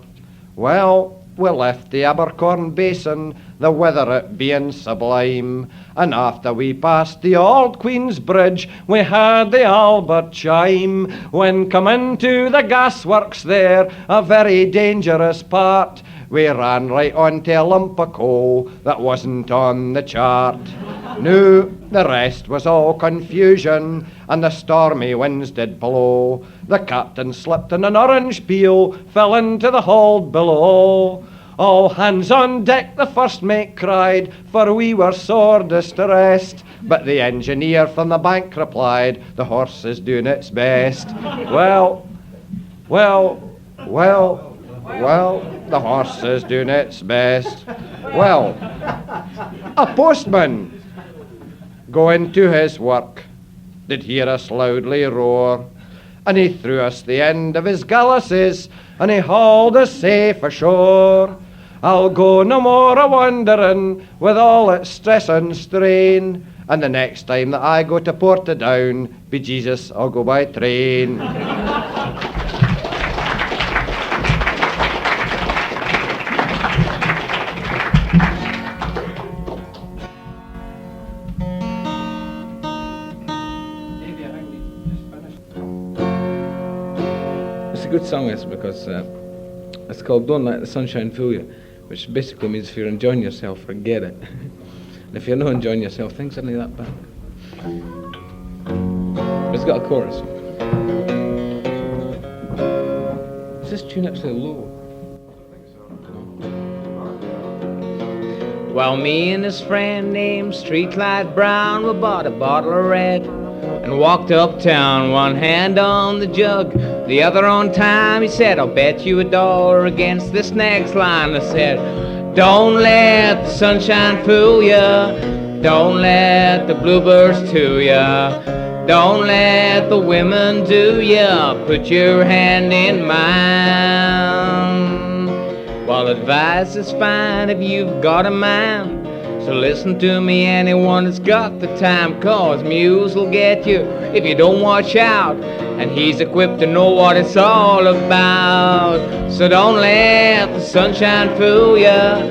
Well, we left the Abercorn Basin, the weather it being sublime, and after we passed the Old Queen's Bridge, we heard the Albert chime, when coming to the gasworks there, a very dangerous part, we ran right onto a lump of coal that wasn't on the chart. No, the rest was all confusion, and the stormy winds did blow. The captain slipped in an orange peel, fell into the hold below. All hands on deck, the first mate cried, for we were sore distressed. But the engineer from the bank replied, the horse is doing its best. Well, the horse is doing its best. Well, a postman going to his work did hear us loudly roar, and he threw us the end of his galluses, and he hauled us safe ashore. I'll go no more a-wandering with all its stress and strain, and the next time that I go to Portadown, be Jesus, I'll go by train. It's a good song, it's because it's called Don't Let the Sunshine Fool You, which basically means if you're enjoying yourself, forget it. And if you're not enjoying yourself, things aren't that bad. It's got a chorus. Is this tune actually low? While me and his friend named Streetlight Brown, we bought a bottle of red and walked uptown, one hand on the jug, the other on time. He said, I'll bet you $1 against this next line. I said, don't let the sunshine fool ya, don't let the bluebirds to ya, don't let the women do ya, put your hand in mine. While advice is fine if you've got a mind, so listen to me, anyone that's got the time, 'cause Muse will get you if you don't watch out, and he's equipped to know what it's all about. So don't let the sunshine fool ya,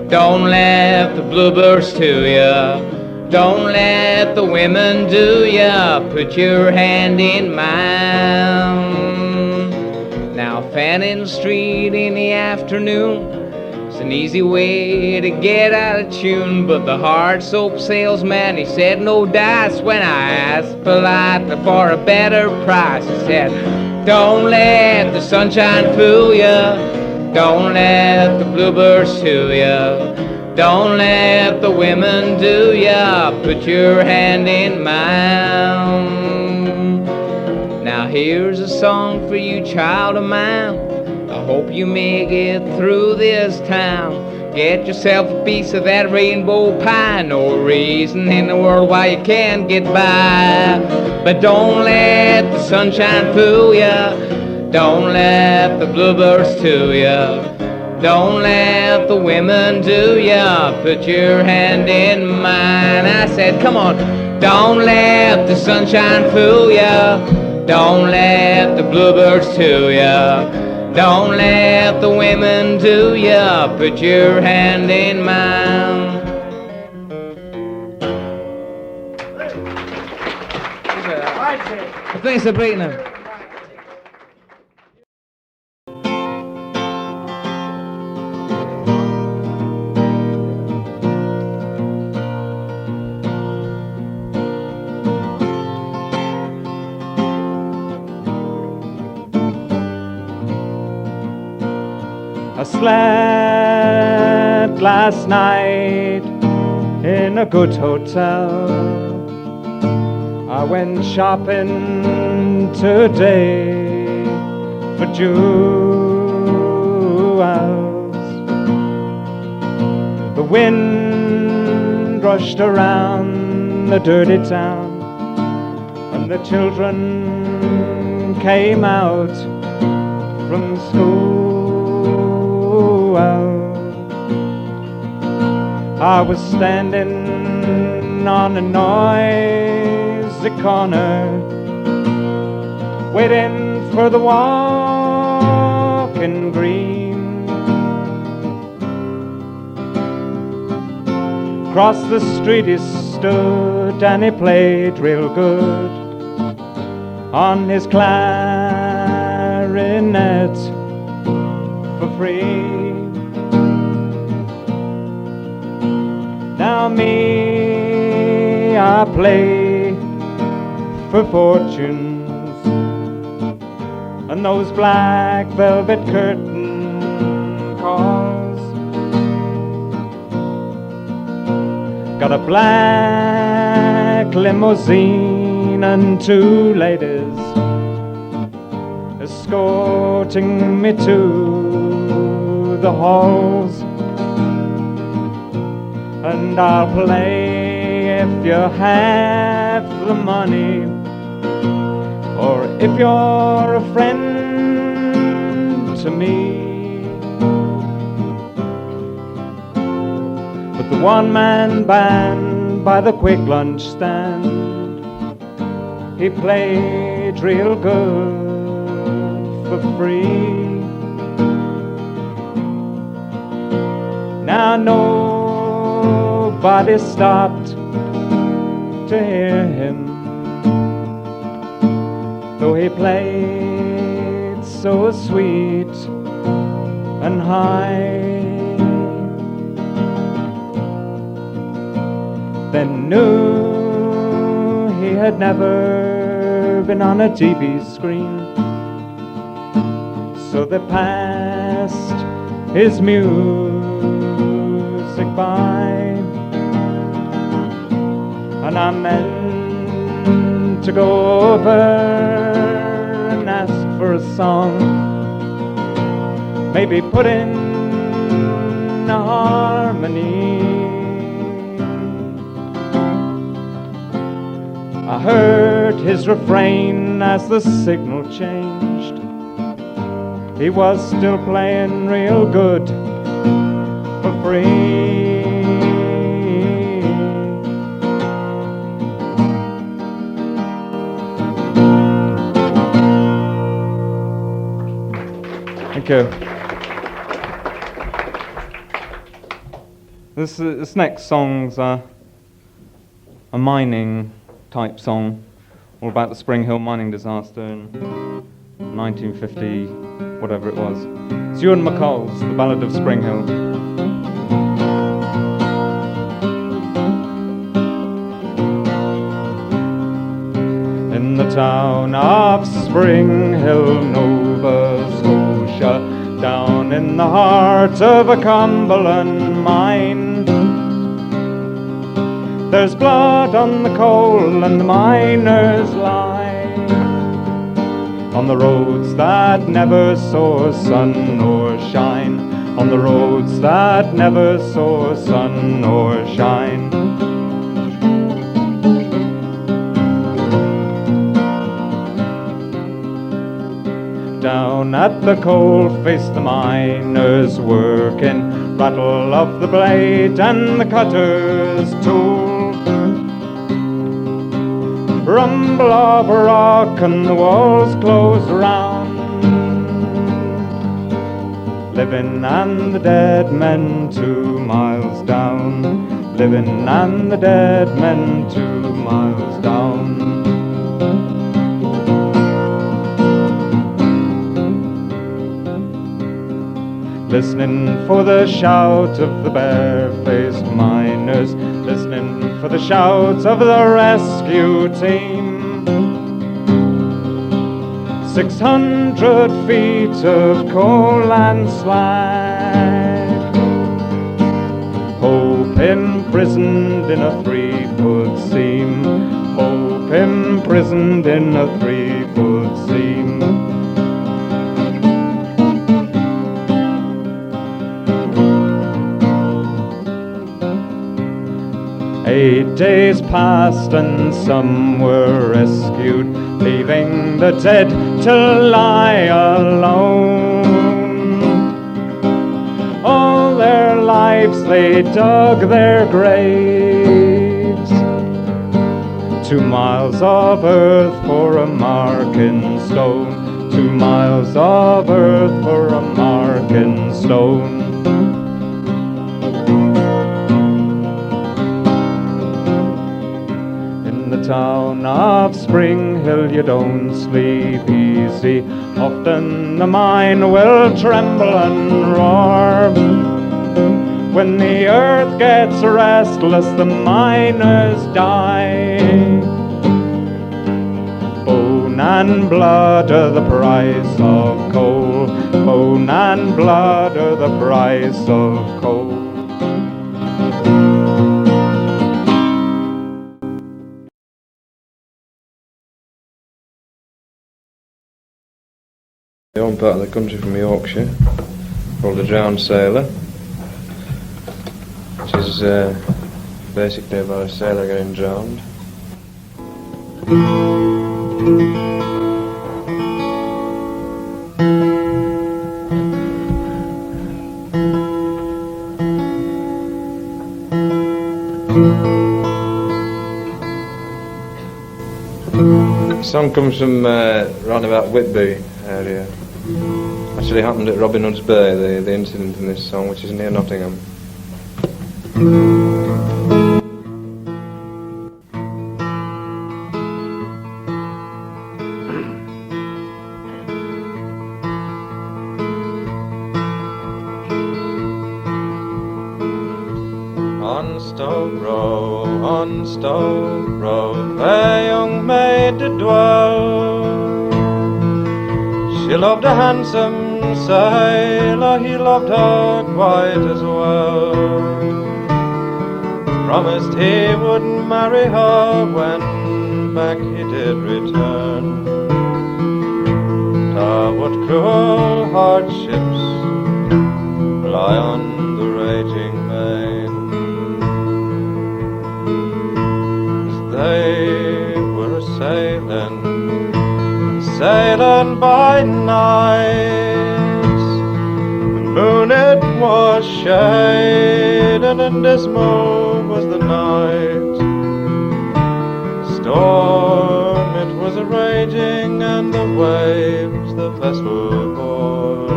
don't let the bluebirds to ya, don't let the women do ya, put your hand in mine. Now fanning the street in the afternoon, it's an easy way to get out of tune, but the hard soap salesman, he said no dice when I asked politely for a better price. He said, don't let the sunshine fool ya, don't let the bluebirds to ya, don't let the women do ya, put your hand in mine. Now here's a song for you, child of mine, I hope you make it through this town. Get yourself a piece of that rainbow pie, no reason in the world why you can't get by. But don't let the sunshine fool ya, don't let the bluebirds to ya, don't let the women do ya, put your hand in mine. I said, come on, don't let the sunshine fool ya, don't let the bluebirds to ya, don't let the women do ya, put your hand in mine. Thanks for breaking them. I slept last night in a good hotel. I went shopping today for jewels. The wind rushed around the dirty town, and the children came out from school. I was standing on a noisy corner, waiting for the walking green. Across the street he stood and he played real good on his clarinet for free. Now me, I play for fortunes, and those black velvet curtain calls. Got a black limousine and two ladies escorting me to the halls. And I'll play if you have the money, or if you're a friend to me. But the one-man band by the quick lunch stand, he played real good for free. Now nobody stopped to hear him, though he played so sweet and high. Then knew he had never been on a TV screen, so they passed his music by. and I meant to go over and ask for a song, maybe put in a harmony. I heard his refrain as the signal changed. He was still playing real good for free. Thank you. This next song's a mining type song, all about the Spring Hill mining disaster in 1950, whatever it was. It's Ewan MacColl's The Ballad of Spring Hill. In the town of Spring Hill, Nova Scotia, down in the heart of a Cumberland mine, there's blood on the coal and the miners lie on the roads that never saw sun or shine, on the roads that never saw sun or shine. Down at the coal face the miners working, rattle of the blade and the cutter's tool, rumble of a rock and the walls close round. Living and the dead men 2 miles down, living and the dead men 2 miles down. Listening for the shout of the barefaced miners, listening for the shouts of the rescue team. 600 feet of coal and slag, hope imprisoned in a 3-foot seam, hope imprisoned in a 3-foot seam. 8 days passed and some were rescued, leaving the dead to lie alone. All their lives they dug their graves, 2 miles of earth for a mark in stone, 2 miles of earth for a mark in stone. Town of Spring Hill, you don't sleep easy. Often the mine will tremble and roar. When the earth gets restless, the miners die. Bone and blood are the price of coal, bone and blood are the price of coal. My own part of the country from Yorkshire, called The Drowned Sailor, which is basically about a sailor getting drowned. The song comes from round about Whitby area. Actually happened at Robin Hood's Bay, the incident in this song, which is near Nottingham. On Stoke Row, a young maid did dwell. She loved a handsome sailor, he loved her quite as well. Promised he wouldn't marry her when back he did return. Ah, what cruel hardships lie on the raging main, as they were sailing by night. The moon it was shading and dismal was the night. Storm it was a raging and the waves the vessel bore,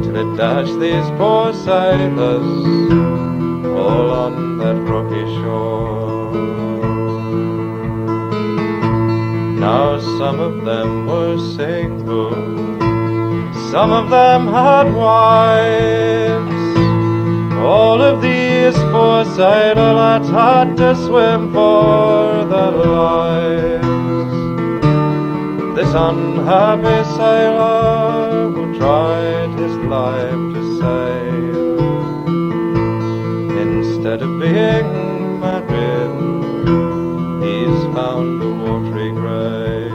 till it dashed these poor sailors all on that rocky shore. Now some of them were single, some of them had wives. All of these poor sailor lads had to swim for their lives. This unhappy sailor who tried his life to save, instead of being married, he's found a watery grave.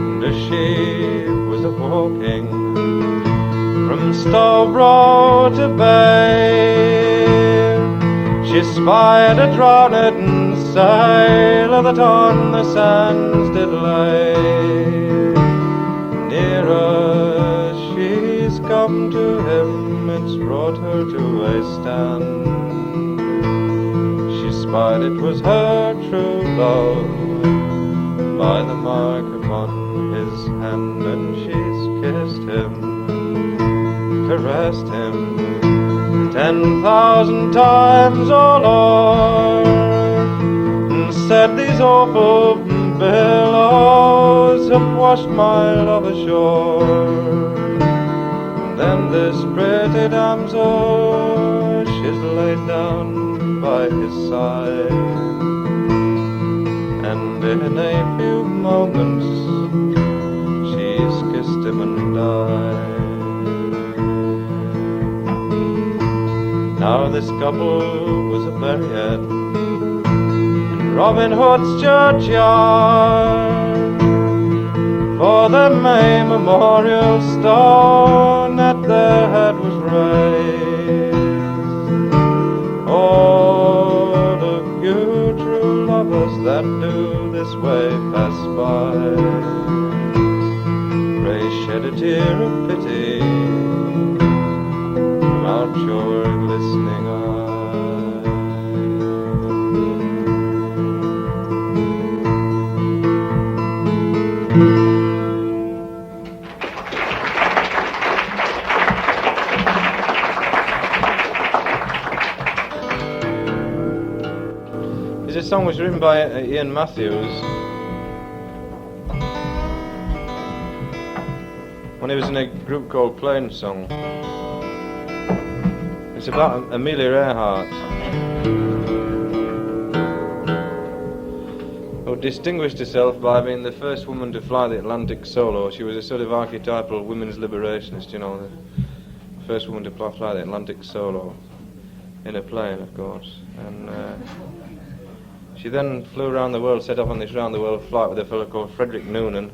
And a ship was a-walking from Stowbrow to Bay, she spied a drowned sailor that on the sands did lay. Nearer she's come to him, it's brought her to a stand. She spied it was her true love by the mark upon his hand, and she's kissed him, caressed him 10,000 times, oh Lord, and said these awful billows have washed my love ashore. And then this pretty damsel, she's laid down by his side, and in a few moments she's kissed him and died. Now this couple was a-buried in Robin Hood's churchyard, for the May memorial stone at their head was raised. All of you true lovers that do this way pass by, pray shed a tear of pity from out your glistening eye. This song was written by Ian Matthews when he was in a group called Plain Song. It's about Amelia Earhart, who distinguished herself by being the first woman to fly the Atlantic solo. She was a sort of archetypal women's liberationist, you know, the first woman to fly the Atlantic solo in a plane, of course. And she then flew around the world, set off on this round-the-world flight with a fellow called Frederick Noonan,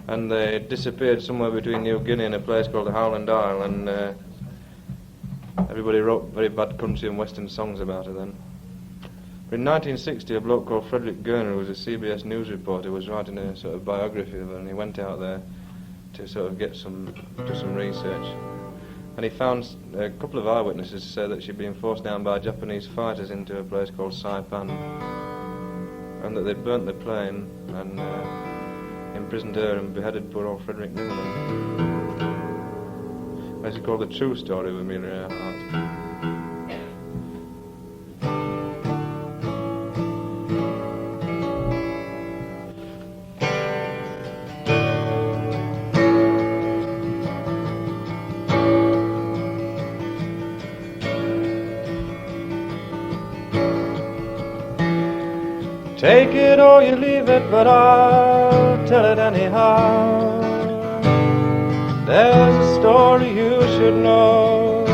and they disappeared somewhere between New Guinea and a place called the Howland Isle, and everybody wrote very bad country and western songs about her then. But in 1960, a bloke called Frederick Gurner, who was a CBS news reporter, was writing a sort of biography of her, and he went out there to sort of do some research. And he found a couple of eyewitnesses to say that she'd been forced down by Japanese fighters into a place called Saipan, and that they'd burnt the plane and imprisoned her and beheaded poor old Frederick Noonan. That's called the true story of Amelia Earhart. Take it or you leave it, but I'll tell it anyhow. There's a story you should know.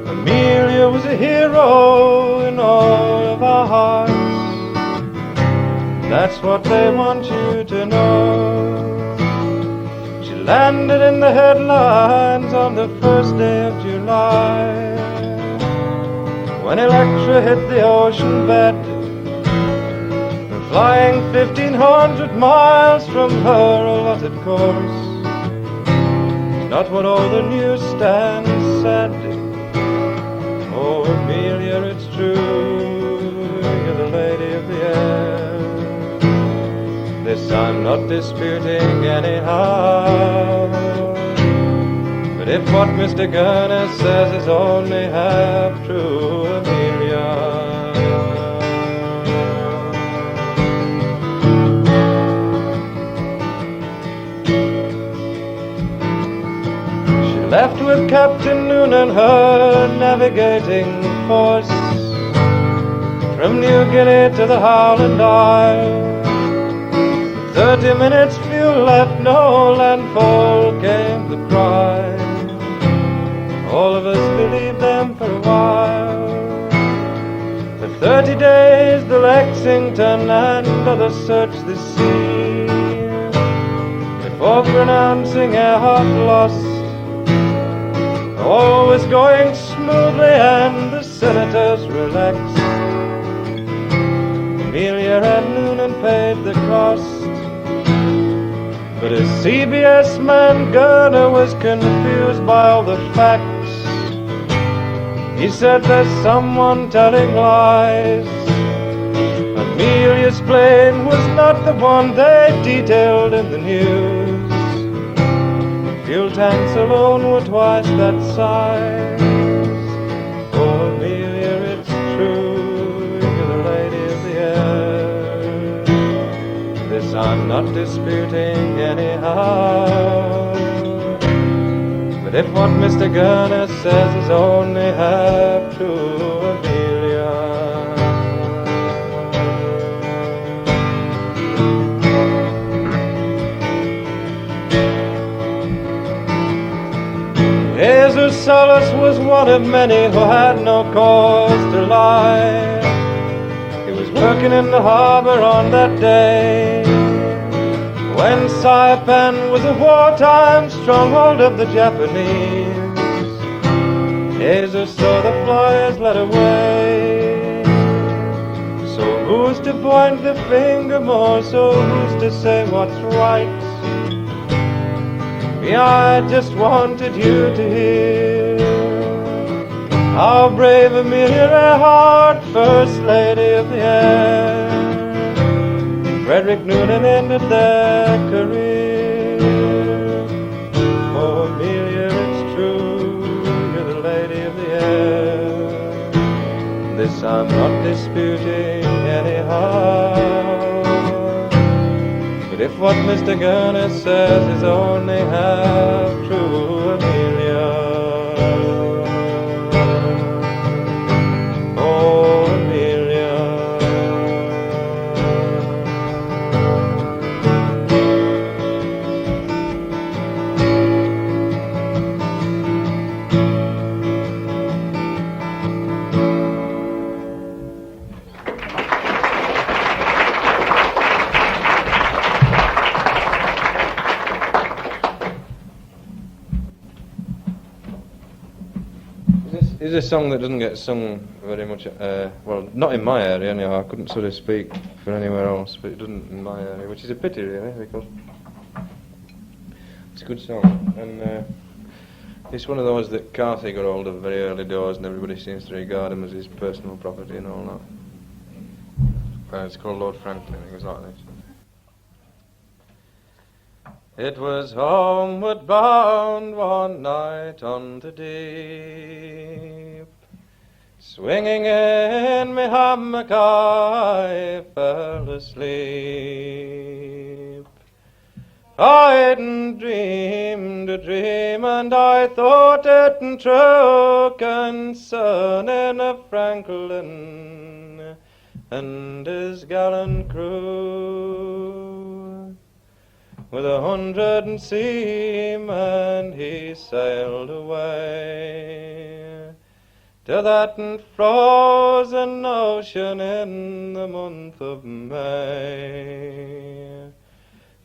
Amelia Amelia was a hero in all of our hearts. That's what they want you to know. She landed in the headlines on the first day of July, when Electra hit the ocean bed, flying 1,500 miles from her allotted course. Not what all the newsstands said. Oh, Amelia, it's true, you're the lady of the air. This I'm not disputing anyhow. But if what Mr. Gurney says is only half true, Amelia, left with Captain Noonan her navigating force, from New Guinea to the Howland Isle. 30 minutes fuel left, no landfall came the cry. All of us believed them for a while. For 30 days the Lexington and others searched the sea, before pronouncing Earhart lost. All was going smoothly and the senators relaxed. Amelia and Noonan paid the cost, but as CBS man Gurner was confused by all the facts. He said there's someone telling lies. Amelia's plane was not the one they detailed in the news. Fuel tanks alone were twice that size. Oh, Amelia, it's true, you're the lady of the air. This I'm not disputing anyhow. But if what Mr. Gurney says is only half true, Amelia, Jesus Salas was one of many who had no cause to lie. He was working in the harbor on that day, when Saipan was a wartime stronghold of the Japanese. Jesus saw the flyers led away. So who's to point the finger more? So who's to say what's right? Me, I just wanted you to hear how brave Amelia Earhart, First Lady of the Air, Frederick Noonan ended their career. Oh, Amelia, it's true, you're the lady of the air. This I'm not disputing anyhow. But if what Mr. Gurney says is only half true, Amelia, oh, Amelia, is a song that doesn't get sung very much, well, not in my area anyhow. I couldn't sort of speak for anywhere else, but it doesn't in my area, which is a pity really, because it's a good song, and it's one of those that Carthy got hold of very early doors, and everybody seems to regard him as his personal property and all that. It's called Lord Franklin. It goes like this. It was homeward bound one night on the deep, swinging in me hammock I fell asleep. I'd dreamed a dream, and I thought it true, concerning a Franklin and his gallant crew. With 100 seamen he sailed away to that frozen ocean in the month of May.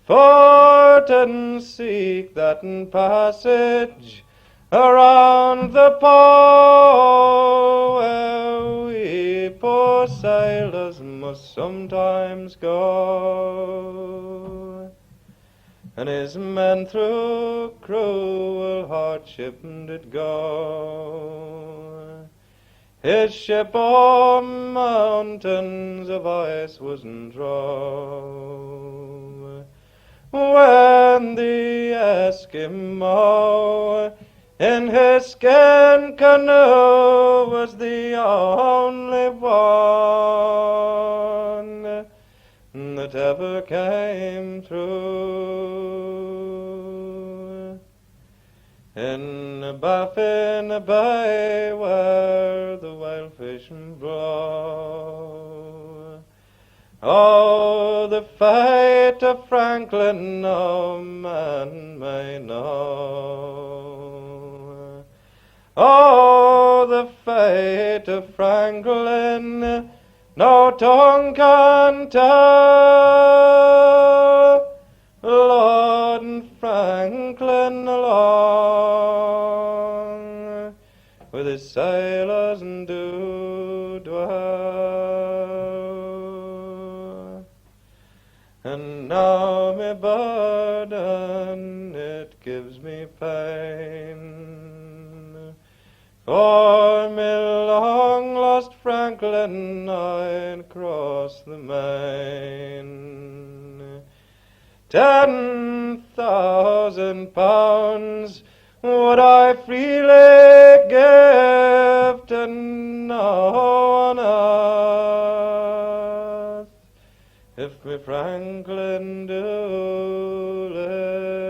For to seek that passage around the pole where we poor sailors must sometimes go, and his men through cruel hardship did go. His ship on mountains of ice was drove, when the Eskimo in his skin canoe was the only one that ever came through. In a Baffin Bay where the whalefish blow, oh, the fate of Franklin no man may know. Oh, the fate of Franklin no tongue can tell. Lord Franklin along with his sailors do dwell. And now my burden it gives me pain, for me long lost Franklin I'd cross the main. 10,000 would I freely give to no one earth, if me Franklin do live.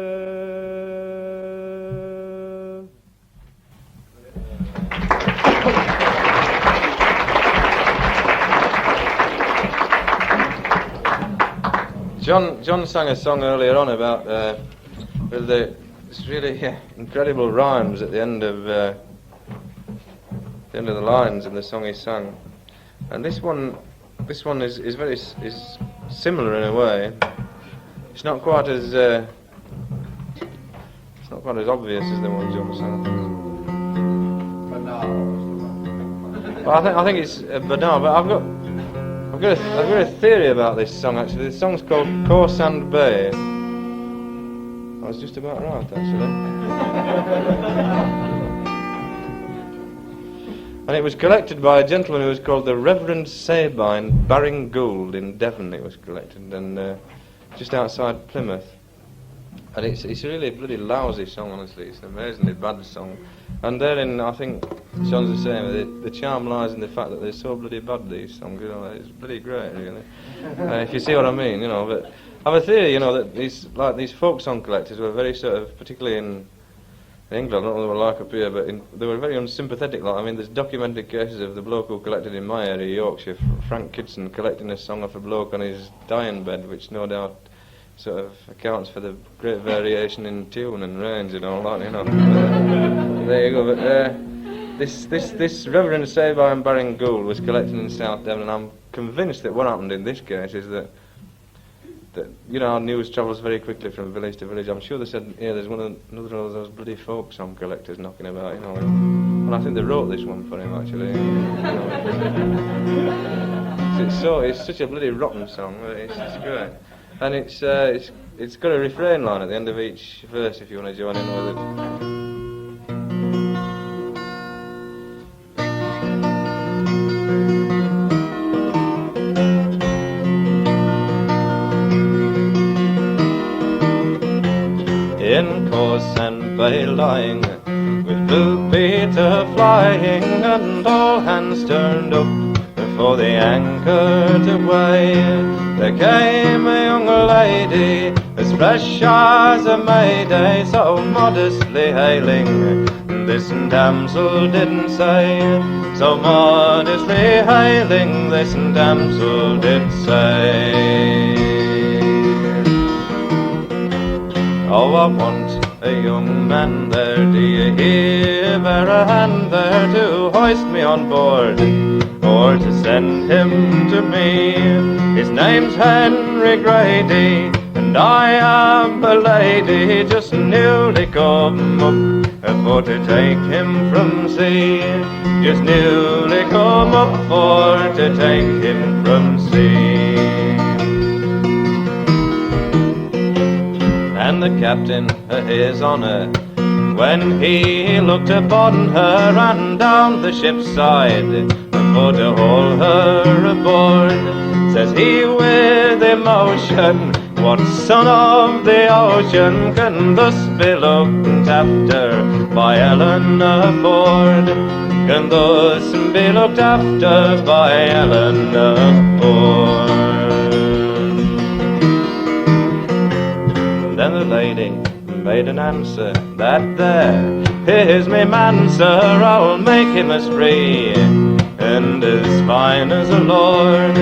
John sang a song earlier on about it's really incredible rhymes at the end of the lines in the song he sang, and this one is very similar in a way. It's not quite as obvious as the one John sang. But I think it's banal. But I've got a theory about this song. Actually, this song's called Corsand Bay. I was just about right, actually. And it was collected by a gentleman who was called the Reverend Sabine Baring Gould in Devon. It was collected, and just outside Plymouth. And it's really a bloody lousy song, honestly. It's an amazingly bad song. And therein, I think, John's the same. The charm lies in the fact that they're so bloody bad, these songs. You know, it's bloody great, really. If you see what I mean, you know. But I have a theory, you know, that these folk song collectors were very sort of, particularly in England, I don't know what they were like up here, but they were very unsympathetic. Like, I mean, there's documented cases of the bloke who collected in my area, Yorkshire, Frank Kidson, collecting a song off a bloke on his dying bed, which no doubt sort of accounts for the great variation in tune and range and all that, you know. There you go. But this Reverend Sabine Baring Gould was collecting in South Devon, and I'm convinced that what happened in this case is that you know, news travels very quickly from village to village. I'm sure they said, yeah, there's another of those bloody folk song collectors knocking about, you know. And I think they wrote this one for him, actually. You know, it's such a bloody rotten song. It's great. And it's got a refrain line at the end of each verse if you want to join in with it. In course and bay lying, with Blue Peter flying, and all hands turned up before the anchor to weigh, there came a young lady, as fresh as a Mayday, so modestly hailing, this damsel didn't say, so modestly hailing, this damsel did say. Oh, I want a young man there, you give her a hand there to hoist me on board, or to send him to me? His name's Henry Grady, and I am a lady just newly come up for to take him from sea, just newly come up for to take him from sea. And the captain of his honour, when he looked upon her and down the ship's side for to haul her aboard, says he with emotion, what son of the ocean can thus be looked after by Eleanor Ford? Can thus be looked after by Eleanor Ford? Then the lady made an answer, that there is me man, sir, I'll make him as free and as fine as a lord.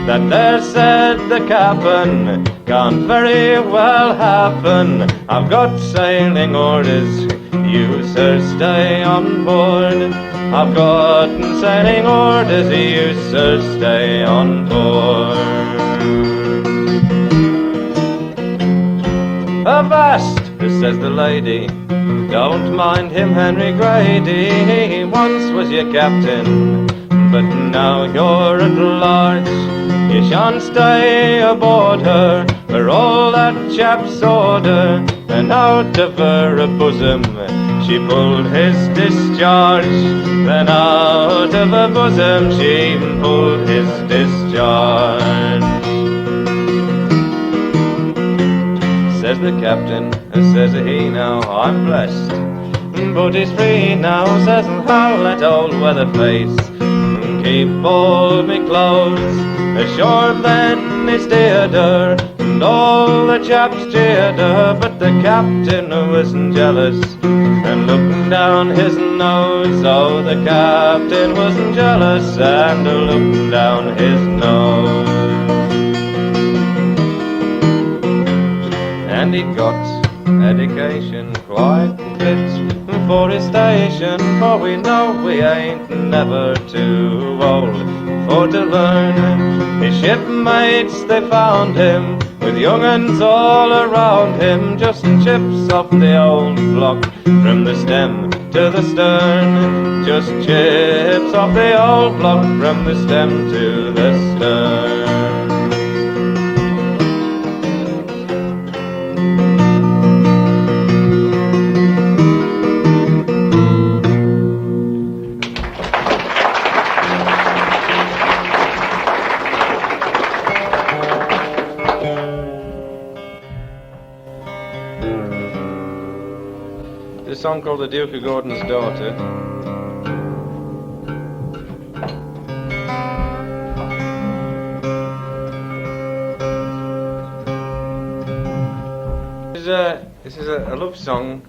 That there, said the captain, can't very well happen. I've got sailing orders, you sir stay on board. I've got sailing orders, you sir stay on board. Avast, says the lady, don't mind him, Henry Grady, he once was your captain, but now you're at large. You shan't stay aboard her, for all that chap's order, and out of her bosom she pulled his discharge. Then out of her bosom she pulled his discharge. Says the captain, says he, now I'm blessed, but he's free now, says I'll let old Weatherface keep all me clothes. Ashore then he steered her, and all the chaps cheered her, but the captain wasn't jealous, and looking down his nose, oh, the captain wasn't jealous, and looking down his nose. And he got education quite fit for his station, for we know we ain't never too old for to learn. His shipmates, they found him with young uns all around him, just chips off the old block from the stem to the stern, just chips off the old block from the stem to the stern. A song called The Duke of Gordon's Daughter. This is a love song.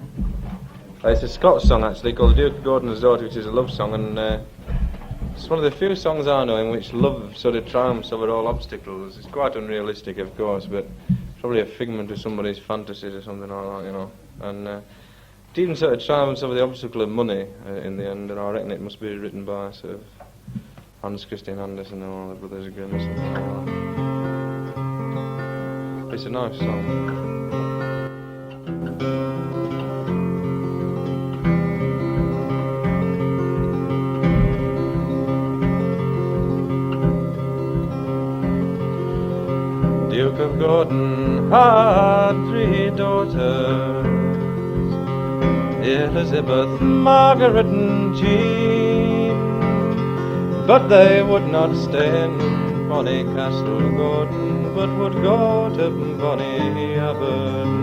It's a Scots song actually called The Duke of Gordon's Daughter, which is a love song, and it's one of the few songs I know in which love sort of triumphs over all obstacles. It's quite unrealistic, of course, but probably a figment of somebody's fantasies or something like that, you know. And it even sort of triumphs over the obstacle of money in the end, and I reckon it must be written by sort of Hans Christian Andersen and all the Brothers Grimm or something like that. It's a nice song. Duke of Gordon had 3 daughters, Elizabeth, Margaret and Jean, but they would not stay in bonny Castle Gordon, but would go to bonny Aberdeen.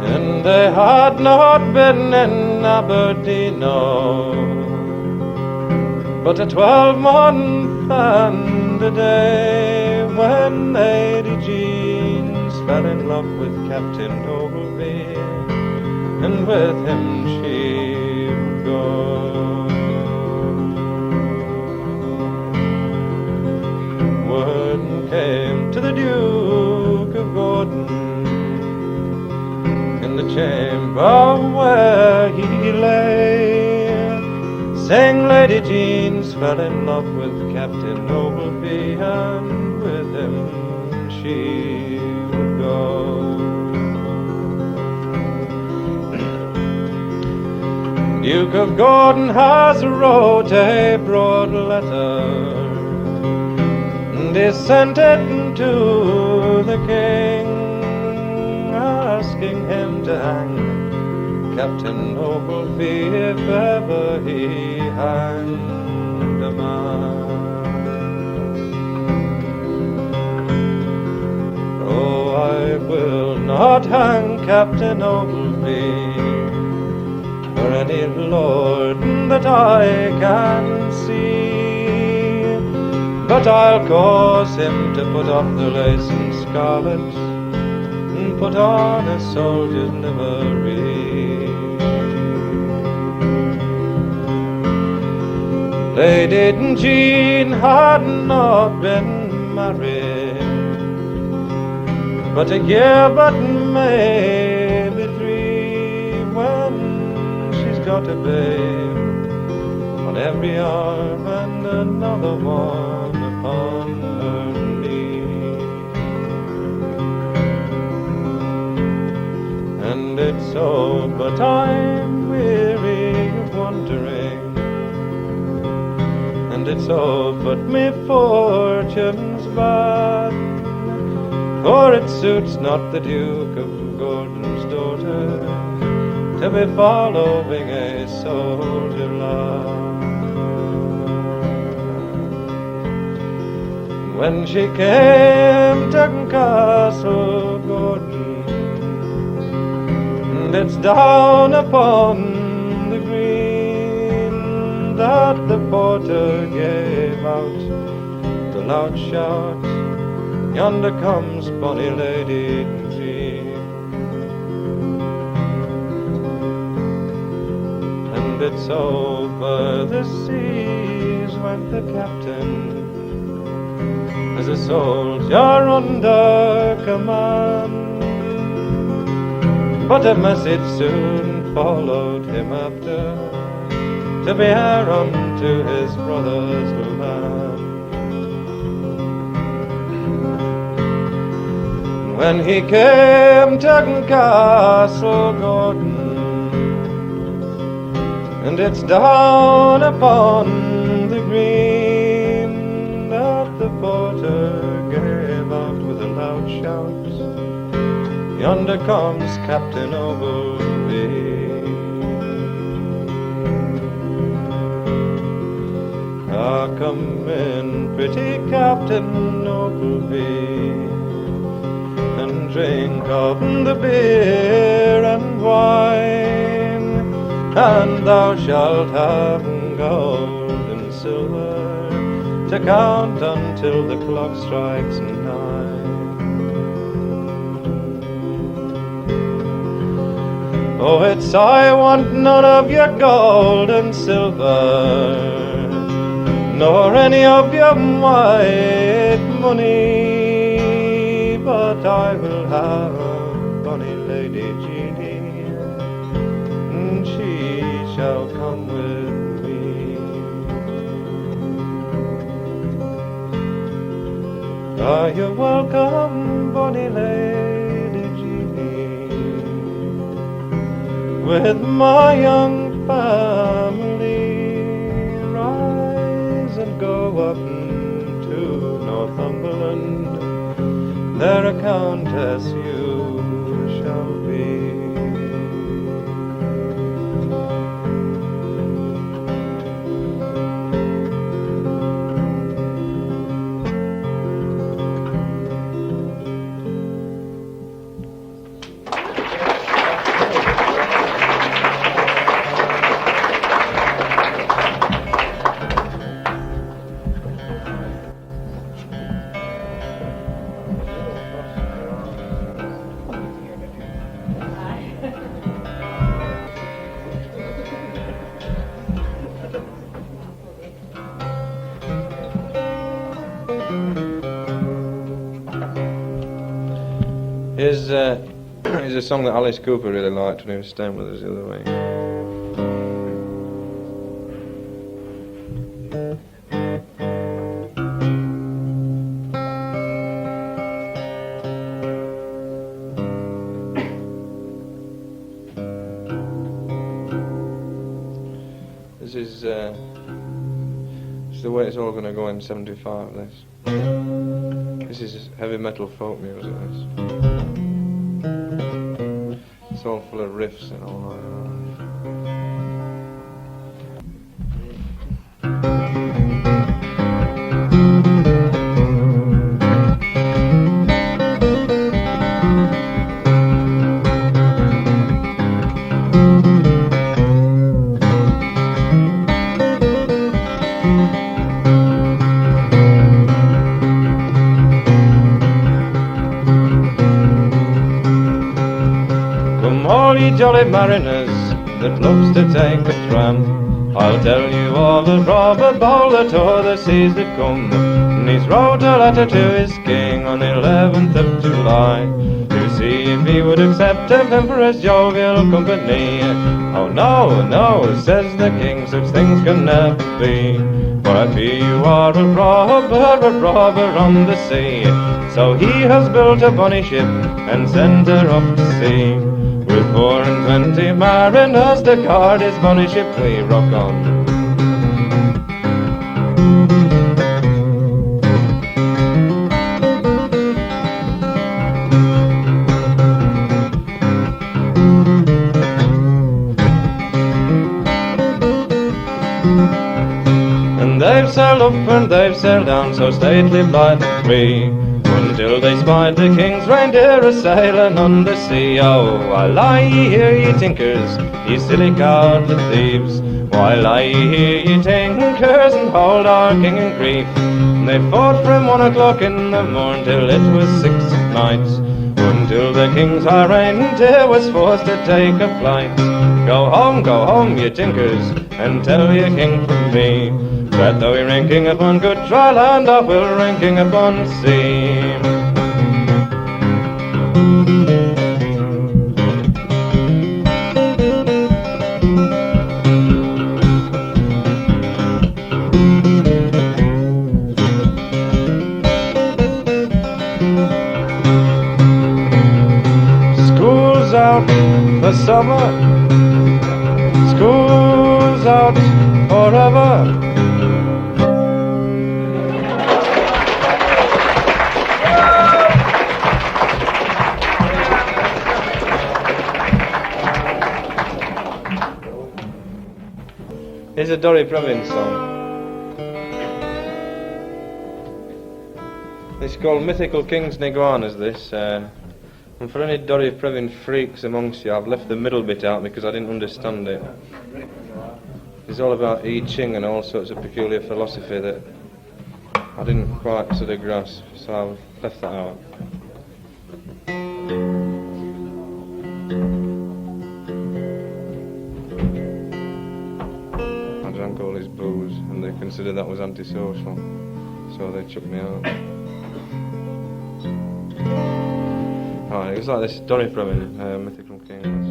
And they had not been in Aberdeen, no, but a 12-month and a day, when Lady Jean fell in love with Captain Ogilvy, and with him she would go. Word came to the Duke of Gordon Lady Jeans fell in love with Captain Ogleby, and with him she would go. Duke of Gordon has wrote a broad letter, and he sent it to the king, asking him to hang Captain Ogleby if ever he hanged a man. Oh, I will not hang Captain Ogleby or any lord that I can see, but I'll cause him to put off the lace and scarlet and put on a soldier's livery. Lady Jean had not been married but a year, but maybe 3, when she's got a babe on every arm and another one upon her knee. And it's so, but I'm weary of wandering, and it's all but me fortune's bad, for it suits not the Duke of Gordon's daughter to be following a soldier lad. When she came to Castle Gordon, and it's down upon the green that the porter gave out the loud shout, "Yonder comes bonny Lady Jean." And it's over the seas went the captain, as a soldier under command, but a message soon followed him after, to bear unto his brother's land. When he came to Castle Gordon, and it's down upon the green that the porter gave out with a loud shout, "Yonder comes Captain Ogleby." Ah, come in, pretty Captain Ogleby, and drink of the beer and wine, and thou shalt have gold and silver to count until the clock strikes 9. Oh, it's I want none of your gold and silver, nor any of your white money, but I will have bonny Lady Jeanie, and she shall come with me. Ah, you're welcome, bonny Lady Jeanie, with my young family. Rise and go up to Northumberland, there a countess you shall be. Here's a song that Alice Cooper really liked when he was staying with us the other week. This is the way it's all going to go in 75, this. This is heavy metal folk music, this. It's all full of riffs and all that. Jolly mariners that loves to take a tramp, I'll tell you all the Robert Ball that o'er the seas did come, and he's wrote a letter to his king on the 11th of July, to see if he would accept of Emperor's jovial company. Oh no, no, says the king, such things can never be, for I fear you are a robber on the sea. So he has built a bonny ship and sent her off to sea. With 24 mariners to guard his bonny ship we rock on. And they've sailed up and they've sailed down, so stately, blithe and free, until they spied the king's reindeer a-sailing on the sea. Oh, I lie ye here, ye tinkers, ye silly cowardly thieves, why lie ye here, ye tinkers, and hold our king in grief? And they fought from 1 o'clock in the morn till it was 6 at night, until the king's high reindeer was forced to take a flight. Go home, ye tinkers, and tell your king from me, that though he reign king upon good dry land, I will reign king upon sea. School's out for summer, school's out forever. Here's a Dorry Previn song. It's called Mythical Kings Niguanas, this. And for any Dorry Previn freaks amongst you, I've left the middle bit out because I didn't understand it. It's all about I Ching and all sorts of peculiar philosophy that I didn't quite sort of grasp, so I've left that out. All his booze, and they considered that was antisocial, so they chucked me out. Alright, it was like this Dorry Previn, Mythical Kings.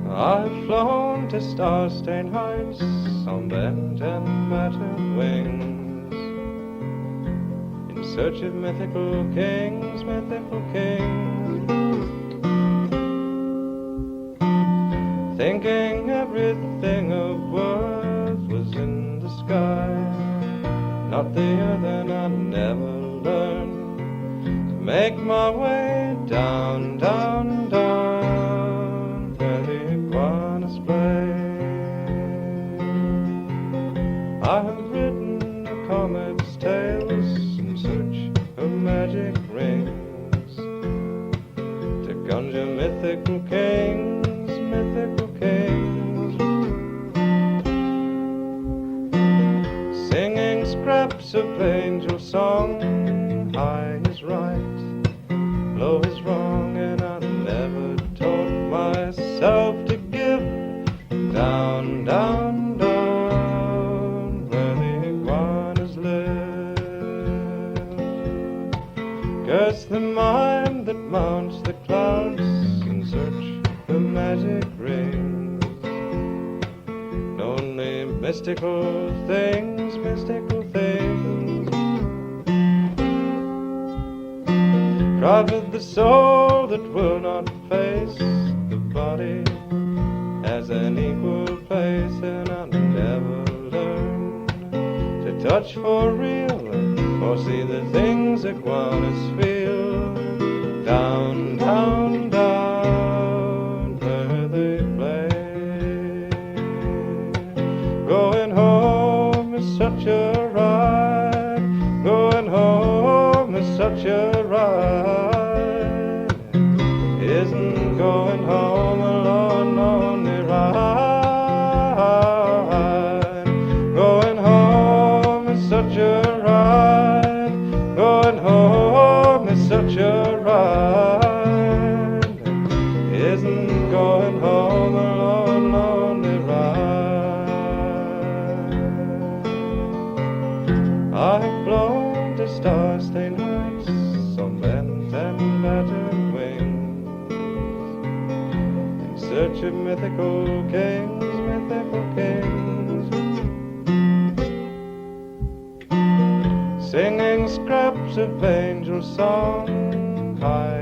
I've flown to star-stained heights on bent and battered wings, in search of mythical kings, mythical kings. Thinking everything of worth was in the sky, not the earth, and I never learned to make my way down, down, down, where the iguanas play. I have written a comet's tales in search of magic rings, to conjure mythical kings, mythical kings, singing scraps of angel song. High is right, low is wrong, and I never taught myself to give. Down, down, down, where the iguanas live. Curse the mind that mounts the clouds in search magic rings. Only mystical things, mystical things. Cry for the soul that will not face the body as an equal place, and I'll never learn to touch for real or see the things that iguanas feel. Down, down, down where they play. Going home is such a ride. Going home is such a ride. Isn't going home a long, lonely ride? Going home is such a ride. Going home is such a ride. Isn't going home a long, lonely ride? I've blown to star-stained heights on bent and battered wings, in search of mythical kings, mythical kings, singing scraps of angel song high